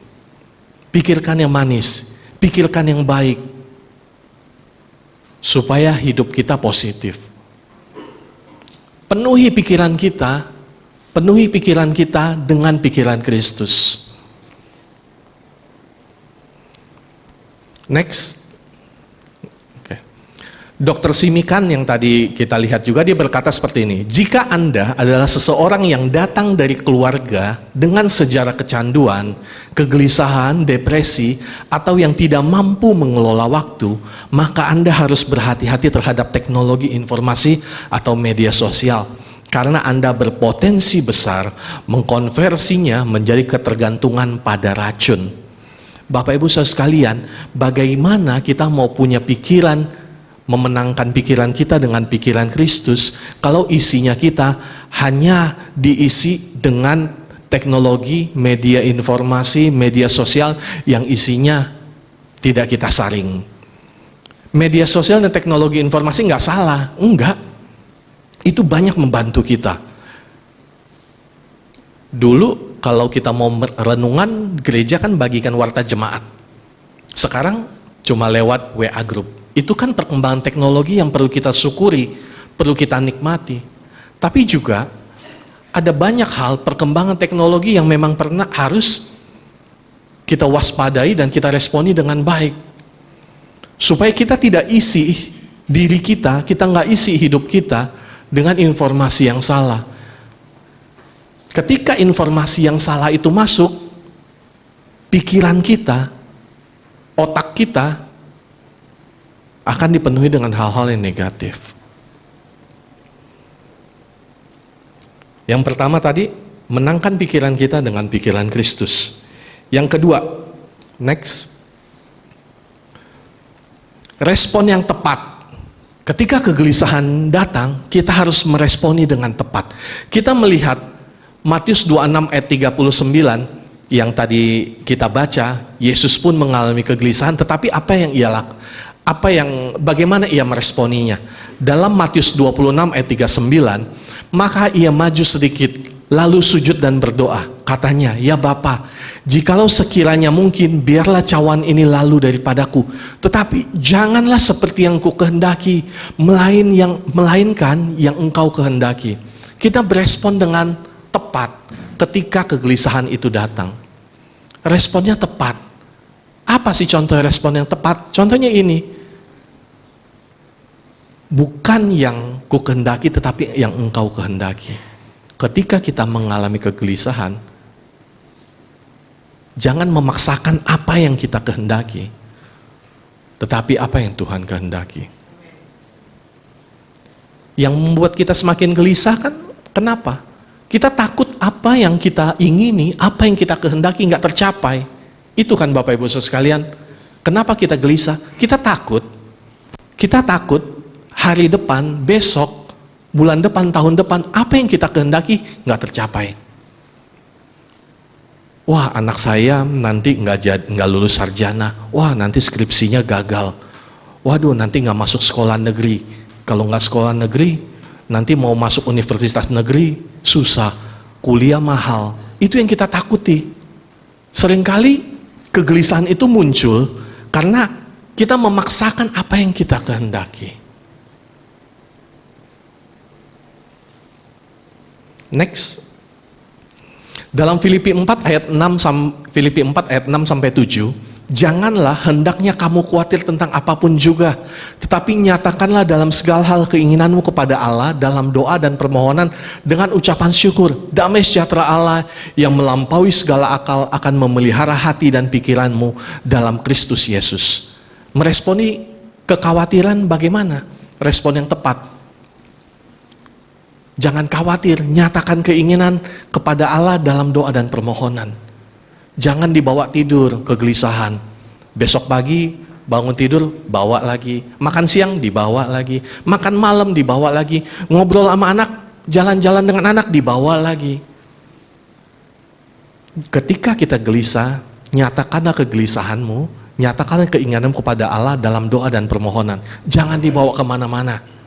Pikirkan yang manis, pikirkan yang baik. Supaya hidup kita positif. Penuhi pikiran kita dengan pikiran Kristus. Next. Dr. Simikan yang tadi kita lihat juga, dia berkata seperti ini. Jika Anda adalah seseorang yang datang dari keluarga dengan sejarah kecanduan, kegelisahan, depresi, atau yang tidak mampu mengelola waktu, maka Anda harus berhati-hati terhadap teknologi informasi atau media sosial. Karena Anda berpotensi besar mengkonversinya menjadi ketergantungan pada racun. Bapak Ibu saudara sekalian, bagaimana kita mau punya pikiran, memenangkan pikiran kita dengan pikiran Kristus kalau isinya kita hanya diisi dengan teknologi, media informasi, media sosial yang isinya tidak kita saring. Media sosial dan teknologi informasi nggak salah, enggak. Itu banyak membantu kita. Dulu kalau kita mau renungan, gereja kan bagikan warta jemaat. Sekarang cuma lewat WA group. Itu kan perkembangan teknologi yang perlu kita syukuri, perlu kita nikmati. Tapi juga ada banyak hal perkembangan teknologi yang memang harus kita waspadai dan kita responi dengan baik. Supaya kita tidak isi diri kita nggak isi hidup kita dengan informasi yang salah. Ketika informasi yang salah itu masuk, pikiran kita, otak kita akan dipenuhi dengan hal-hal yang negatif. Yang pertama tadi, menangkan pikiran kita dengan pikiran Kristus. Yang kedua, next. Respon yang tepat. Ketika kegelisahan datang, kita harus meresponi dengan tepat. Kita melihat Matius 26 ayat 39 yang tadi kita baca, Yesus pun mengalami kegelisahan, tetapi bagaimana ia meresponinya? Dalam Matius 26 ayat 39, maka ia maju sedikit, lalu sujud dan berdoa. Katanya, ya Bapa, jikalau sekiranya mungkin, biarlah cawan ini lalu daripadaku. Tetapi janganlah seperti yang ku kehendaki, melainkan yang engkau kehendaki. Kita berespon dengan tepat ketika kegelisahan itu datang. Responnya tepat. Apa sih contoh respon yang tepat? Contohnya ini. Bukan yang ku kehendaki, tetapi yang engkau kehendaki. Ketika kita mengalami kegelisahan, jangan memaksakan apa yang kita kehendaki, tetapi apa yang Tuhan kehendaki. Yang membuat kita semakin gelisah kan, kenapa? Kita takut apa yang kita ingini, apa yang kita kehendaki nggak tercapai. Itu kan Bapak Ibu Saudara sekalian. Kenapa kita gelisah? Kita takut hari depan, besok, bulan depan, tahun depan, apa yang kita kehendaki nggak tercapai. Wah, anak saya nanti nggak lulus sarjana. Wah, nanti skripsinya gagal. Waduh, nanti nggak masuk sekolah negeri. Kalau nggak sekolah negeri, nanti mau masuk universitas negeri susah, kuliah mahal. Itu yang kita takuti. Seringkali kegelisahan itu muncul karena kita memaksakan apa yang kita kehendaki. Next. Dalam Filipi 4 ayat 6 sampai 7, janganlah hendaknya kamu khawatir tentang apapun juga, tetapi nyatakanlah dalam segala hal keinginanmu kepada Allah dalam doa dan permohonan dengan ucapan syukur. Damai sejahtera Allah yang melampaui segala akal akan memelihara hati dan pikiranmu dalam Kristus Yesus. Meresponi kekhawatiran bagaimana? Respon yang tepat. Jangan khawatir, nyatakan keinginan kepada Allah dalam doa dan permohonan. Jangan dibawa tidur, kegelisahan. Besok pagi bangun tidur, bawa lagi. Makan siang, dibawa lagi. Makan malam, dibawa lagi. Ngobrol sama anak, jalan-jalan dengan anak, dibawa lagi. Ketika kita gelisah, nyatakanlah kegelisahanmu, nyatakanlah keinginanmu kepada Allah dalam doa dan permohonan. Jangan dibawa kemana-mana.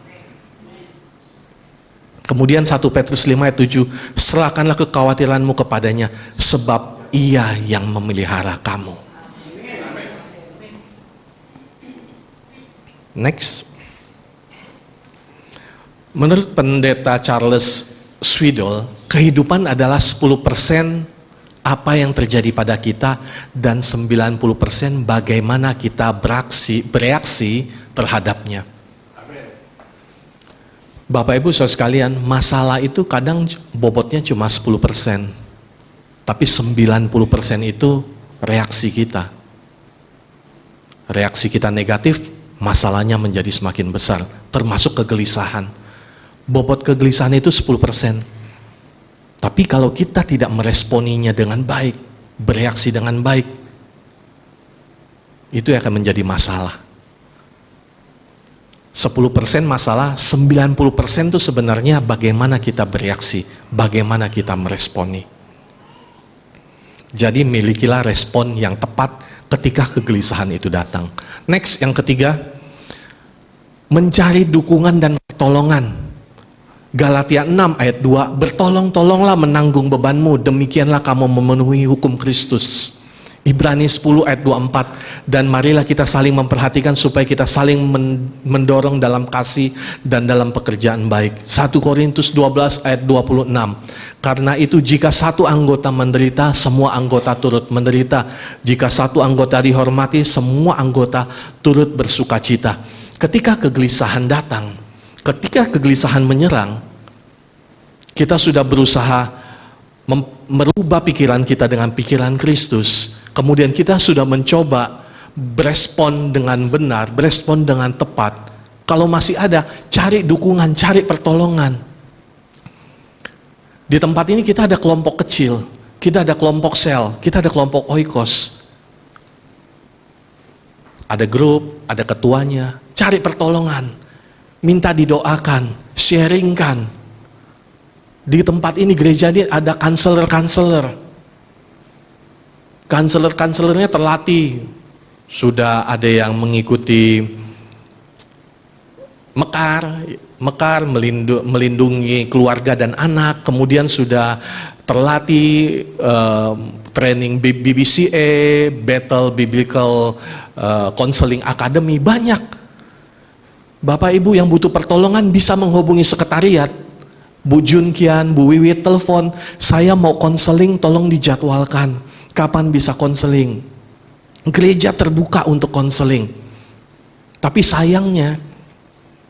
Kemudian 1 Petrus 5 ayat 7, serahkanlah kekhawatiranmu kepadanya, sebab Ia yang memelihara kamu. Next. Menurut pendeta Charles Swindoll, kehidupan adalah 10% apa yang terjadi pada kita dan 90% bagaimana kita bereaksi terhadapnya. Bapak Ibu Saudara sekalian, masalah itu kadang bobotnya cuma 10%. Tapi 90% itu reaksi kita. Reaksi kita negatif, masalahnya menjadi semakin besar, termasuk kegelisahan. Bobot kegelisahan itu 10%. Tapi kalau kita tidak meresponinya dengan baik, bereaksi dengan baik, itu akan menjadi masalah. 10% masalah, 90% itu sebenarnya bagaimana kita bereaksi, bagaimana kita meresponi. Jadi milikilah respon yang tepat ketika kegelisahan itu datang. Next, yang ketiga, mencari dukungan dan pertolongan. Galatia 6 ayat 2, bertolong-tolonglah menanggung bebanmu, demikianlah kamu memenuhi hukum Kristus. Ibrani 10 ayat 24, dan marilah kita saling memperhatikan supaya kita saling mendorong dalam kasih dan dalam pekerjaan baik. 1 Korintus 12 ayat 26, karena itu jika satu anggota menderita, semua anggota turut menderita. Jika satu anggota dihormati, semua anggota turut bersukacita. Ketika kegelisahan datang, ketika kegelisahan menyerang, kita sudah berusaha merubah pikiran kita dengan pikiran Kristus. Kemudian kita sudah mencoba berespon dengan benar, berespon dengan tepat. Kalau masih ada, cari dukungan, cari pertolongan. Di tempat ini kita ada kelompok kecil, kita ada kelompok sel, kita ada kelompok oikos. Ada grup, ada ketuanya, cari pertolongan, minta didoakan, sharingkan. Di tempat ini, gereja ini ada kanseler-kanseler. Kanseler-kanselernya terlatih. Sudah ada yang mengikuti mekar melindungi keluarga dan anak. Kemudian sudah terlatih training BBCA, Bethel Biblical Counseling Academy. Banyak. Bapak Ibu yang butuh pertolongan bisa menghubungi sekretariat. Bu Junkian, Bu Wiwit telepon, saya mau konseling, tolong dijadwalkan. Kapan bisa konseling? Gereja terbuka untuk konseling. Tapi sayangnya,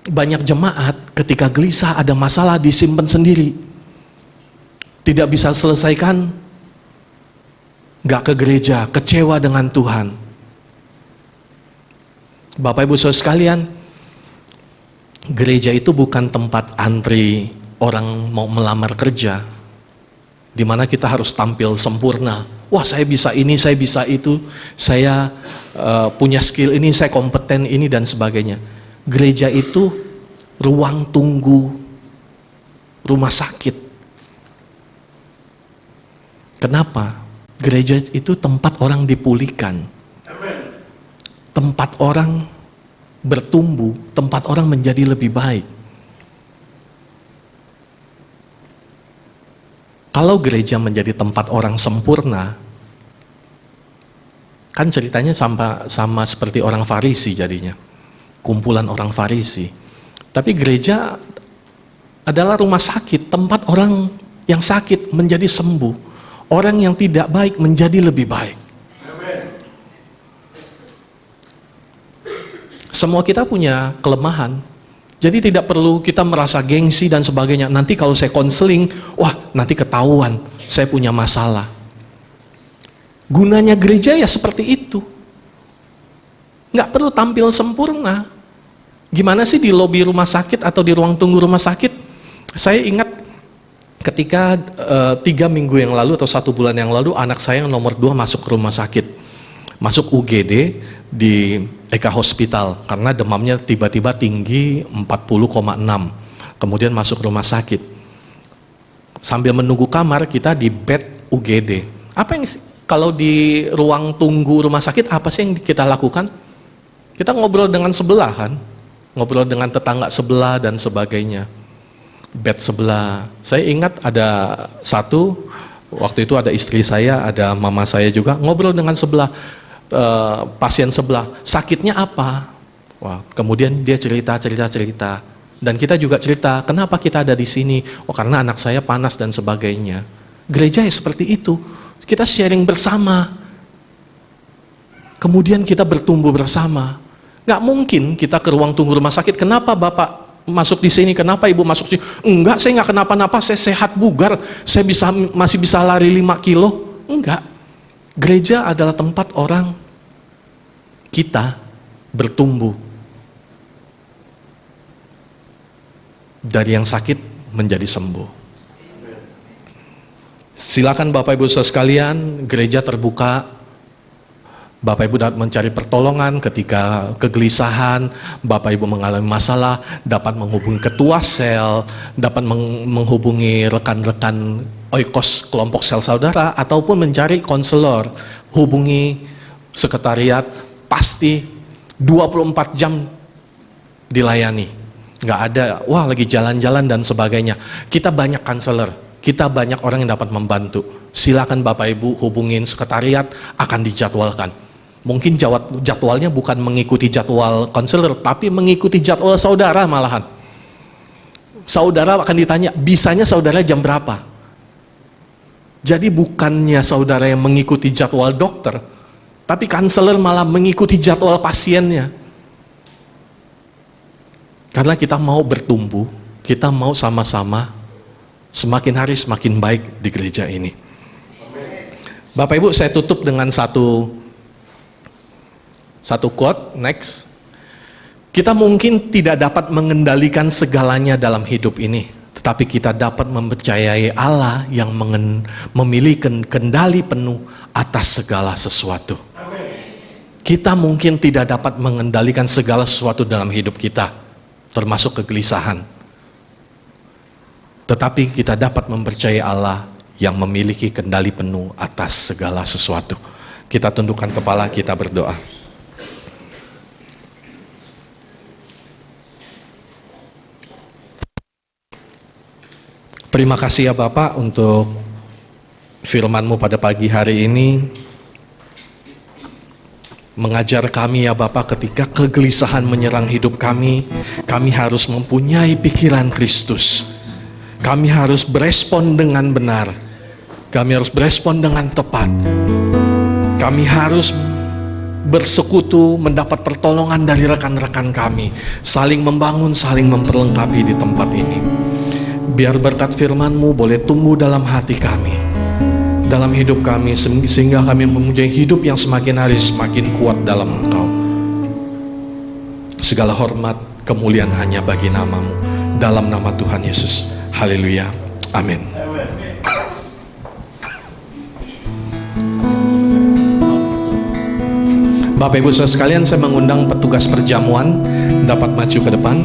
banyak jemaat ketika gelisah ada masalah disimpan sendiri. Tidak bisa selesaikan, gak ke gereja, kecewa dengan Tuhan. Bapak Ibu Saudara sekalian, gereja itu bukan tempat antri orang mau melamar kerja, di mana kita harus tampil sempurna. Wah, saya bisa ini, saya bisa itu, saya punya skill ini, saya kompeten ini, dan sebagainya. Gereja itu ruang tunggu rumah sakit. Kenapa? Gereja itu tempat orang dipulihkan, tempat orang bertumbuh, tempat orang menjadi lebih baik. Kalau gereja menjadi tempat orang sempurna, kan ceritanya sama seperti orang Farisi jadinya. Kumpulan orang Farisi. Tapi gereja adalah rumah sakit, tempat orang yang sakit menjadi sembuh. Orang yang tidak baik menjadi lebih baik. Semua kita punya kelemahan. Jadi tidak perlu kita merasa gengsi dan sebagainya. Nanti kalau saya konseling, wah nanti ketahuan saya punya masalah. Gunanya gereja ya seperti itu. Nggak perlu tampil sempurna. Gimana sih di lobi rumah sakit atau di ruang tunggu rumah sakit? Saya ingat ketika 3 minggu yang lalu atau 1 bulan yang lalu, anak saya yang nomor 2 masuk ke rumah sakit. Masuk UGD di Eka Hospital karena demamnya tiba-tiba tinggi 40,6. Kemudian masuk rumah sakit. Sambil menunggu kamar, kita di bed UGD. Apa yang kalau di ruang tunggu rumah sakit, apa sih yang kita lakukan? Kita ngobrol dengan sebelahan, ngobrol dengan tetangga sebelah dan sebagainya. Bed sebelah. Saya ingat ada satu, waktu itu ada istri saya, ada mama saya juga, ngobrol dengan sebelah. Pasien sebelah, sakitnya apa? Wah, kemudian dia cerita, dan kita juga cerita, kenapa kita ada di sini? Oh, karena anak saya panas dan sebagainya. Gereja ya seperti itu, kita sharing bersama, kemudian kita bertumbuh bersama. Gak mungkin kita ke ruang tunggu rumah sakit, kenapa Bapak masuk di sini, kenapa Ibu masuk di sini? Enggak, saya nggak kenapa-napa, saya sehat bugar, saya masih bisa lari 5 kilo. Enggak. Gereja adalah tempat orang kita bertumbuh. Dari yang sakit menjadi sembuh. Silakan Bapak Ibu Saudara sekalian, gereja terbuka. Bapak Ibu dapat mencari pertolongan ketika kegelisahan, Bapak Ibu mengalami masalah, dapat menghubungi ketua sel, dapat menghubungi rekan-rekan oikos kelompok sel saudara, ataupun mencari konselor, hubungi sekretariat, pasti 24 jam dilayani. Nggak ada, wah lagi jalan-jalan dan sebagainya. Kita banyak konselor, kita banyak orang yang dapat membantu. Silakan Bapak Ibu hubungin sekretariat, akan dijadwalkan. Mungkin jadwalnya bukan mengikuti jadwal konselor, tapi mengikuti jadwal saudara malahan. Saudara akan ditanya, bisanya saudara jam berapa? Jadi bukannya saudara yang mengikuti jadwal dokter, tapi konselor malah mengikuti jadwal pasiennya. Karena kita mau bertumbuh, kita mau sama-sama semakin hari semakin baik di gereja ini. Bapak Ibu, saya tutup dengan satu quote, next. Kita mungkin tidak dapat mengendalikan segalanya dalam hidup ini, tetapi kita dapat mempercayai Allah yang memiliki kendali penuh atas segala sesuatu. Kita mungkin tidak dapat mengendalikan segala sesuatu dalam hidup kita, termasuk kegelisahan. Tetapi kita dapat mempercayai Allah yang memiliki kendali penuh atas segala sesuatu. Kita tundukkan kepala, kita berdoa. Terima kasih ya Bapak untuk firman-Mu pada pagi hari ini. Mengajar kami ya Bapak, ketika kegelisahan menyerang hidup kami harus mempunyai pikiran Kristus. Kami harus berespon dengan benar. Kami harus berespon dengan tepat. Kami harus bersekutu, mendapat pertolongan dari rekan-rekan kami. Saling membangun, saling memperlengkapi di tempat ini. Biar berkat firman-Mu boleh tumbuh dalam hati kami, dalam hidup kami, sehingga kami mempunyai hidup yang semakin hari semakin kuat dalam Engkau. Segala hormat, kemuliaan hanya bagi nama-Mu, dalam nama Tuhan Yesus. Haleluya, amin. Bapak Ibu saudara sekalian, saya mengundang petugas perjamuan dapat maju ke depan.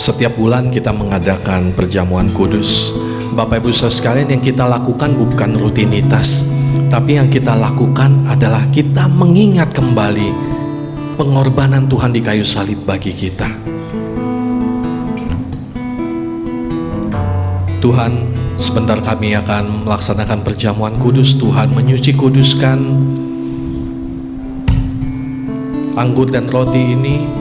Setiap bulan kita mengadakan perjamuan kudus. Bapak Ibu saudara sekalian, yang kita lakukan bukan rutinitas, tapi yang kita lakukan adalah kita mengingat kembali pengorbanan Tuhan di kayu salib bagi kita. Tuhan, sebentar kami akan melaksanakan perjamuan kudus. Tuhan menyuci kuduskan anggur dan roti ini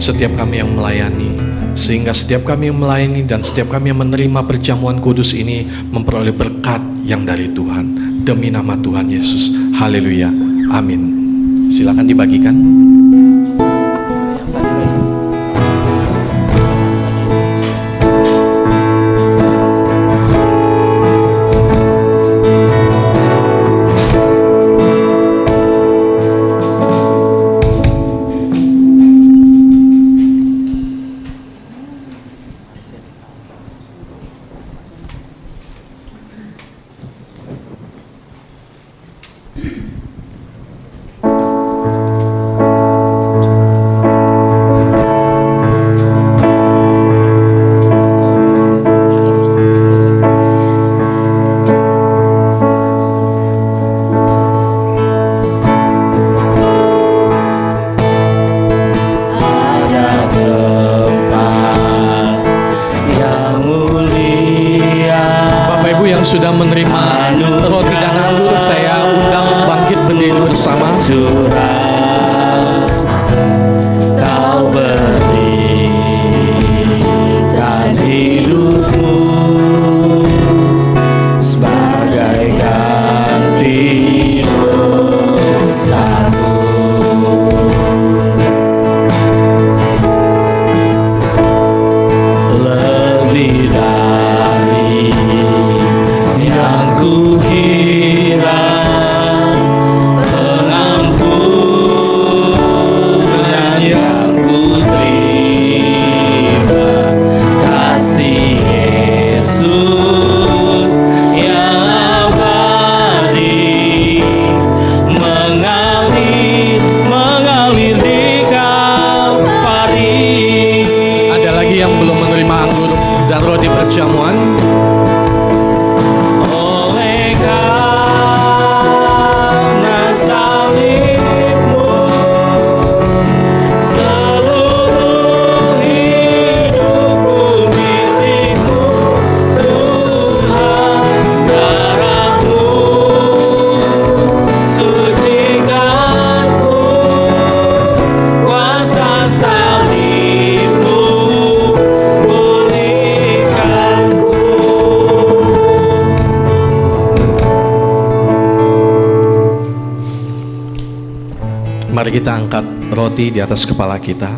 setiap kami yang melayani, sehingga setiap kami yang melayani dan setiap kami yang menerima perjamuan kudus ini memperoleh berkat yang dari Tuhan. demi nama Tuhan Yesus. Haleluya. Amin. Silakan dibagikan. Sudah menerima roti dan anggur, saya undang bangkit berdiri bersama. Kau berikan hidupmu sebagai ganti dosaku. Lebih dari yang kukira, pengampunan yang kuterima, kasih Yesus yang abadi mengalir di Kalvari. Ada lagi yang belum menerima anggur dan roti perjamuan? Mari kita angkat roti di atas kepala kita.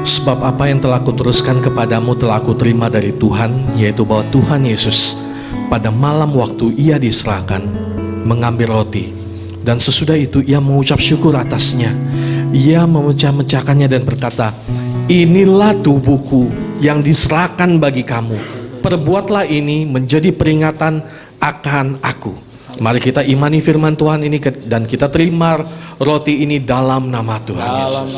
Sebab apa yang telah kuteruskan kepadamu telah aku terima dari Tuhan, yaitu bahwa Tuhan Yesus pada malam waktu ia diserahkan mengambil roti, dan sesudah itu ia mengucap syukur atasnya. Ia memecah-mecahkannya dan berkata, inilah tubuhku yang diserahkan bagi kamu. Perbuatlah ini menjadi peringatan akan aku. Mari kita imani firman Tuhan ini dan kita terima roti ini dalam nama Tuhan Yesus.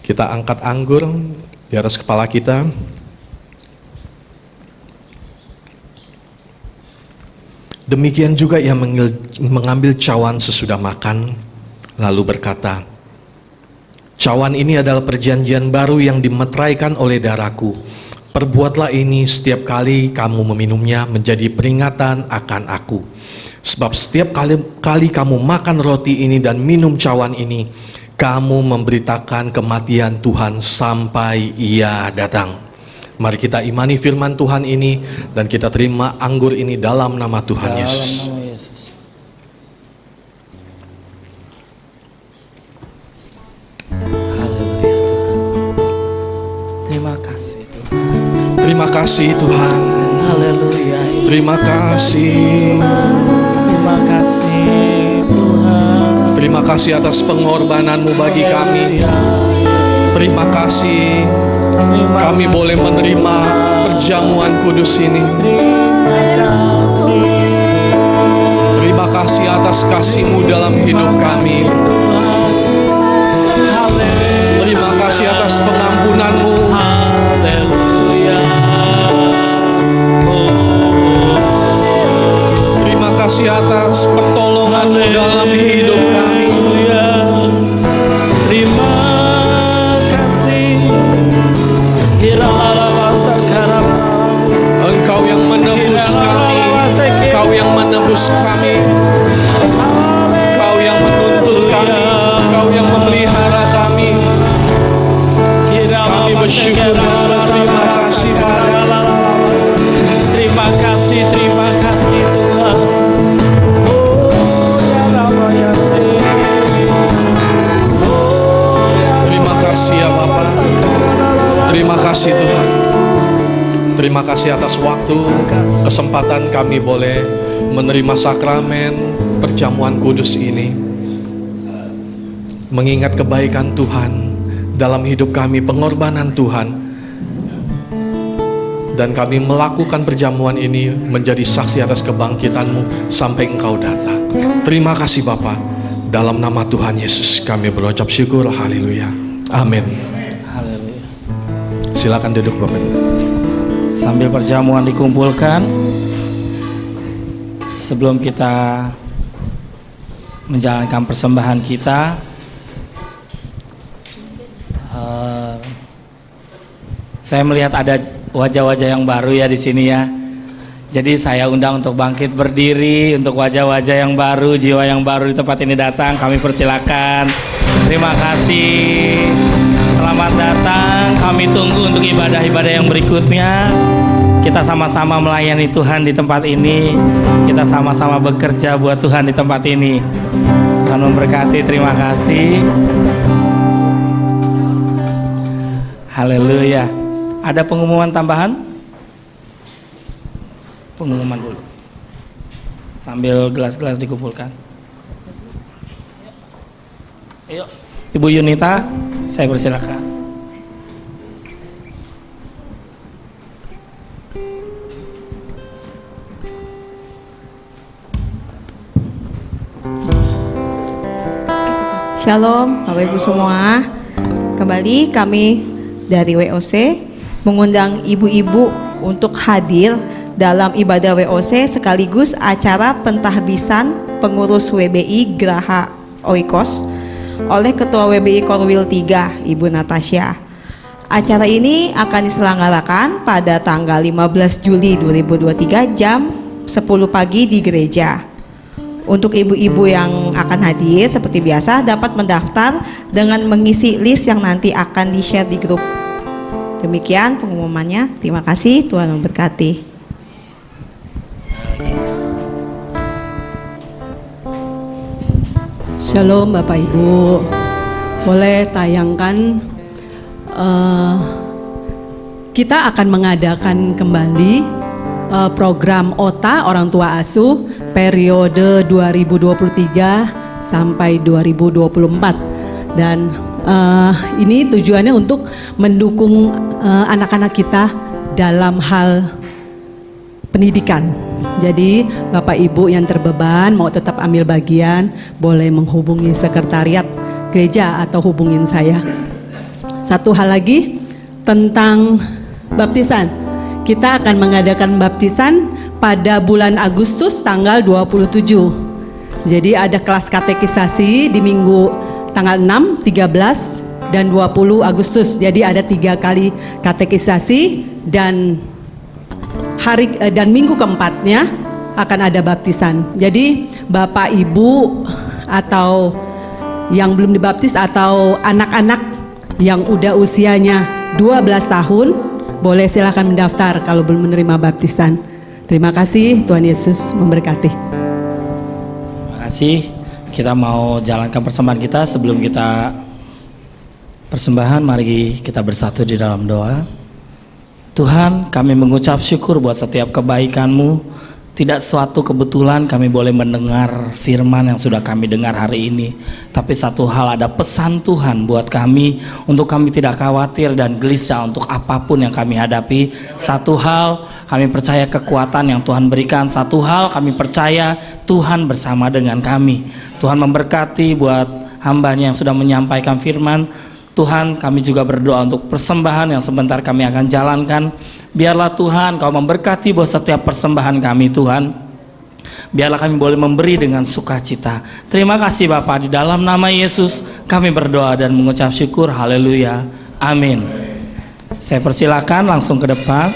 Kita angkat anggur di atas kepala kita. Demikian juga ia mengambil cawan sesudah makan, lalu berkata, cawan ini adalah perjanjian baru yang dimeteraikan oleh darahku. Perbuatlah ini setiap kali kamu meminumnya menjadi peringatan akan aku. Sebab setiap kali kamu makan roti ini dan minum cawan ini, kamu memberitakan kematian Tuhan sampai ia datang. Mari kita imani firman Tuhan ini dan kita terima anggur ini dalam nama Tuhan Yesus. Terima kasih Tuhan. Haleluya. Terima kasih. Terima kasih Tuhan. Terima kasih atas pengorbananmu bagi kami. Terima kasih kami boleh menerima perjamuan kudus ini. Terima kasih atas kasih-Mu dalam hidup kami. Terima kasih atas pengampunan-Mu. Terima kasih atas pertolongan-Mu dalam hidup kami. Terima kasih. Engkau yang menebus kami. Engkau yang menebus kami. bersyukur dan terima kasih Bapa. Terima kasih Tuhan. Oh ya Rama ya Se. Terima kasih ya Bapa. Terima kasih Tuhan. Terima kasih atas waktu, kesempatan kami boleh menerima sakramen perjamuan kudus ini. Mengingat kebaikan Tuhan dalam hidup kami, pengorbanan Tuhan. Dan kami melakukan perjamuan ini menjadi saksi atas kebangkitan-Mu sampai Engkau datang. Terima kasih Bapa. Dalam nama Tuhan Yesus kami berucap syukur. Haleluya. Amin. Haleluya. Silakan duduk Bapak. Sambil perjamuan dikumpulkan, sebelum kita menjalankan persembahan kita, saya melihat ada wajah-wajah yang baru ya di sini ya. Jadi saya undang untuk bangkit berdiri, untuk wajah-wajah yang baru, jiwa yang baru di tempat ini datang, kami persilakan. Terima kasih. Selamat datang. Kami tunggu untuk ibadah-ibadah yang berikutnya. Kita sama-sama melayani Tuhan di tempat ini. Kita sama-sama bekerja buat Tuhan di tempat ini. Tuhan memberkati. Terima kasih. Haleluya. Ada pengumuman tambahan? Pengumuman dulu. Sambil gelas-gelas dikumpulkan. Ayo, Ibu Yunita, saya persilakan. Shalom Bapak Ibu semua. Kembali kami dari WOC mengundang ibu-ibu untuk hadir dalam ibadah WOC sekaligus acara pentahbisan pengurus WBI Geraha Oikos oleh Ketua WBI Korwil 3 Ibu Natasha. Acara ini akan diselenggarakan pada tanggal 15 Juli 2023 jam 10 pagi di gereja. Untuk ibu-ibu yang akan hadir seperti biasa dapat mendaftar dengan mengisi list yang nanti akan di-share di grup. Demikian pengumumannya. Terima kasih, Tuhan memberkati. Shalom Bapak Ibu. Boleh tayangkan kita akan mengadakan kembali program OTA Orang Tua Asuh periode 2023 sampai 2024 dan ini tujuannya untuk mendukung anak-anak kita dalam hal pendidikan. Jadi Bapak Ibu yang terbeban mau tetap ambil bagian boleh menghubungi sekretariat gereja atau hubungin saya. Satu hal lagi tentang baptisan. Kita akan mengadakan baptisan pada bulan Agustus tanggal 27. Jadi ada kelas katekisasi di minggu tanggal 6, 13, dan 20 Agustus. Jadi ada 3 kali katekisasi dan hari dan minggu keempatnya akan ada baptisan. Jadi Bapak Ibu atau yang belum dibaptis atau anak-anak yang udah usianya 12 tahun boleh silakan mendaftar kalau belum menerima baptisan. Terima kasih, Tuhan Yesus memberkati. Terima kasih. Kita mau jalankan persembahan kita. Sebelum kita persembahan, mari kita bersatu di dalam doa. Tuhan, kami mengucap syukur buat setiap kebaikan-Mu. Tidak suatu kebetulan kami boleh mendengar firman yang sudah kami dengar hari ini. Tapi satu hal, ada pesan Tuhan buat kami untuk kami tidak khawatir dan gelisah untuk apapun yang kami hadapi. Satu hal, kami percaya kekuatan yang Tuhan berikan. Satu hal, kami percaya Tuhan bersama dengan kami. Tuhan memberkati buat hamba-Nya yang sudah menyampaikan firman. Tuhan, kami juga berdoa untuk persembahan yang sebentar kami akan jalankan. Biarlah Tuhan Kau memberkati buat setiap persembahan kami Tuhan. Biarlah kami boleh memberi dengan sukacita. Terima kasih Bapa, di dalam nama Yesus kami berdoa dan mengucap syukur. Haleluya. Amin. Saya persilakan langsung ke depan.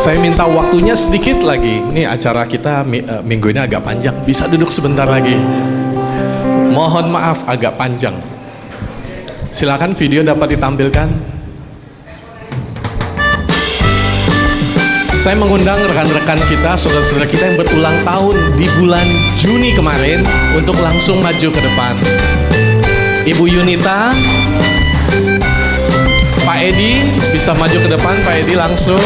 Saya minta waktunya sedikit lagi. Ini acara kita minggu ini agak panjang. Bisa duduk sebentar lagi. Mohon maaf agak panjang. Silakan video dapat ditampilkan. Saya mengundang rekan-rekan kita, saudara-saudara kita yang berulang tahun di bulan Juni kemarin untuk langsung maju ke depan. Ibu Yunita, Pak Edi bisa maju ke depan. Pak Edi langsung.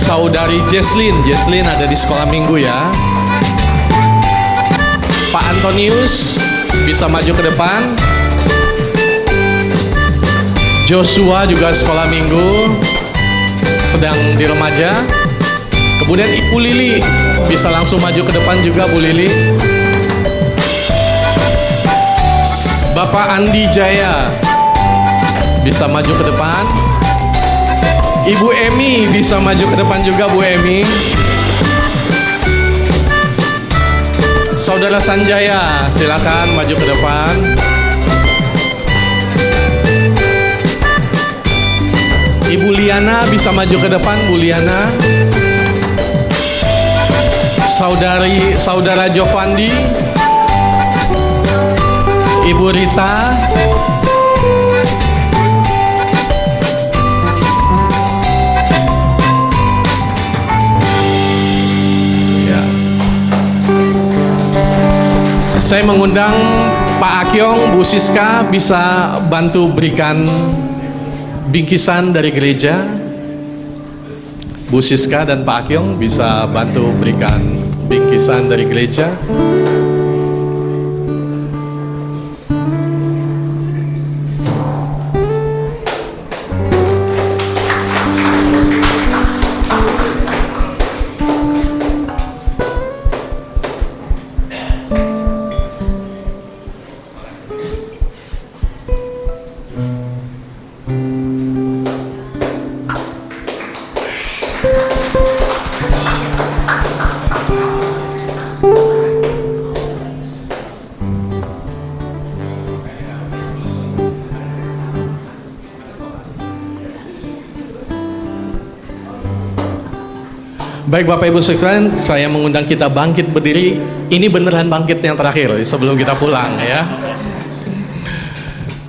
Saudari Jesslyn ada di sekolah minggu ya. Pak Antonius bisa maju ke depan. Joshua juga sekolah minggu, sedang di remaja. Kemudian Ibu Lili bisa langsung maju ke depan juga, Bu Lili. Bapak Andi Jaya bisa maju ke depan. Ibu Emi bisa maju ke depan juga, Bu Emi. Saudara Sanjaya, silakan maju ke depan. Ibu Liana bisa maju ke depan, Bu Liana. Saudara Jovandi, Ibu Rita, ya. Saya mengundang Pak Akyong, Bu Siska bisa bantu berikan bingkisan dari gereja. Bu Siska dan Pak Akyong bisa bantu berikan bingkisan dari gereja. Baik Bapak Ibu sekalian, saya mengundang kita bangkit berdiri. Ini beneran bangkit yang terakhir sebelum kita pulang ya.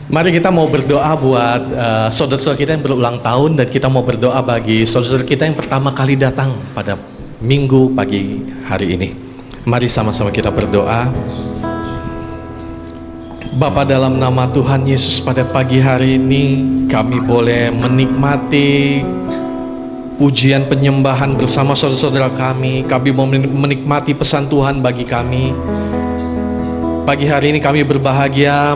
Mari kita mau berdoa buat saudara-saudara kita yang berulang tahun, dan kita mau berdoa bagi saudara-saudara kita yang pertama kali datang pada minggu pagi hari ini. Mari sama-sama kita berdoa. Bapa, dalam nama Tuhan Yesus, pada pagi hari ini kami boleh menikmati ujian penyembahan bersama saudara-saudara kami. Kami mau menikmati pesan Tuhan bagi kami. Pagi hari ini kami berbahagia,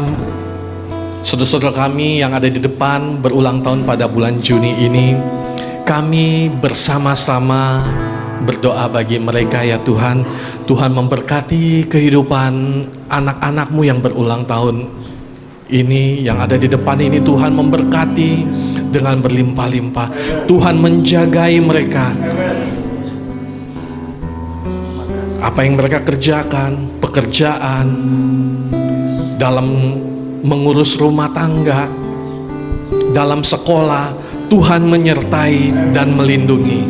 saudara-saudara kami yang ada di depan berulang tahun pada bulan Juni ini. Kami bersama-sama berdoa bagi mereka ya Tuhan. Tuhan memberkati kehidupan anak-anak-Mu yang berulang tahun ini, yang ada di depan ini. Tuhan memberkati dengan berlimpah-limpah. Tuhan menjagai mereka. Apa yang mereka kerjakan, pekerjaan, dalam mengurus rumah tangga, dalam sekolah, Tuhan menyertai dan melindungi.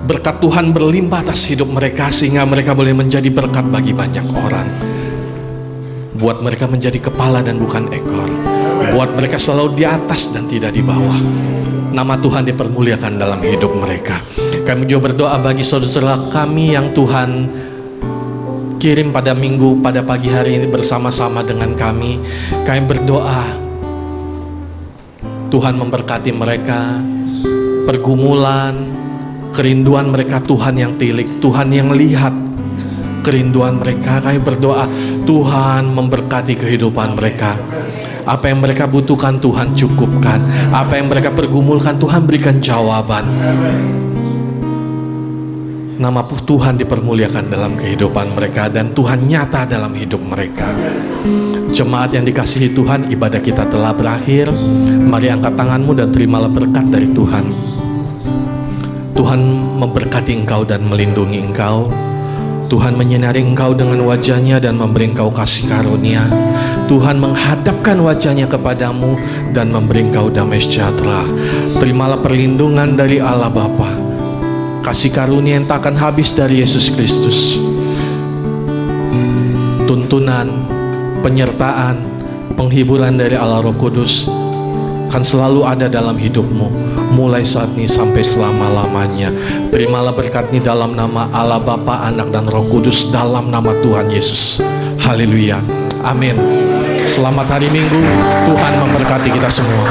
Berkat Tuhan berlimpah atas hidup mereka, sehingga mereka boleh menjadi berkat bagi banyak orang. Buat mereka menjadi kepala dan bukan ekor. Buat mereka selalu di atas dan tidak di bawah. Nama Tuhan dipermuliakan dalam hidup mereka. Kami juga berdoa bagi saudara-saudara kami yang Tuhan kirim pada minggu, pada pagi hari ini bersama-sama dengan kami. Kami berdoa Tuhan memberkati mereka, pergumulan, kerinduan mereka Tuhan yang tilik, Tuhan yang lihat kerinduan mereka. Kami berdoa Tuhan memberkati kehidupan mereka. Apa yang mereka butuhkan Tuhan cukupkan. Apa yang mereka pergumulkan Tuhan berikan jawaban. Nama Tuhan dipermuliakan dalam kehidupan mereka, dan Tuhan nyata dalam hidup mereka. Jemaat yang dikasihi Tuhan, ibadah kita telah berakhir. Mari angkat tanganmu dan terimalah berkat dari Tuhan. Tuhan memberkati engkau dan melindungi engkau. Tuhan menyinari engkau dengan wajah-Nya dan memberi engkau kasih karunia. Tuhan menghadapkan wajahnya kepadamu dan memberi engkau damai sejahtera. Terimalah perlindungan dari Allah Bapa, kasih karunia yang tak akan habis dari Yesus Kristus, tuntunan, penyertaan, penghiburan dari Allah Roh Kudus akan selalu ada dalam hidupmu, mulai saat ini sampai selama-lamanya. Terimalah berkat ini dalam nama Allah Bapa, Anak dan Roh Kudus, dalam nama Tuhan Yesus. Haleluya, amin. Selamat hari Minggu, Tuhan memberkati kita semua.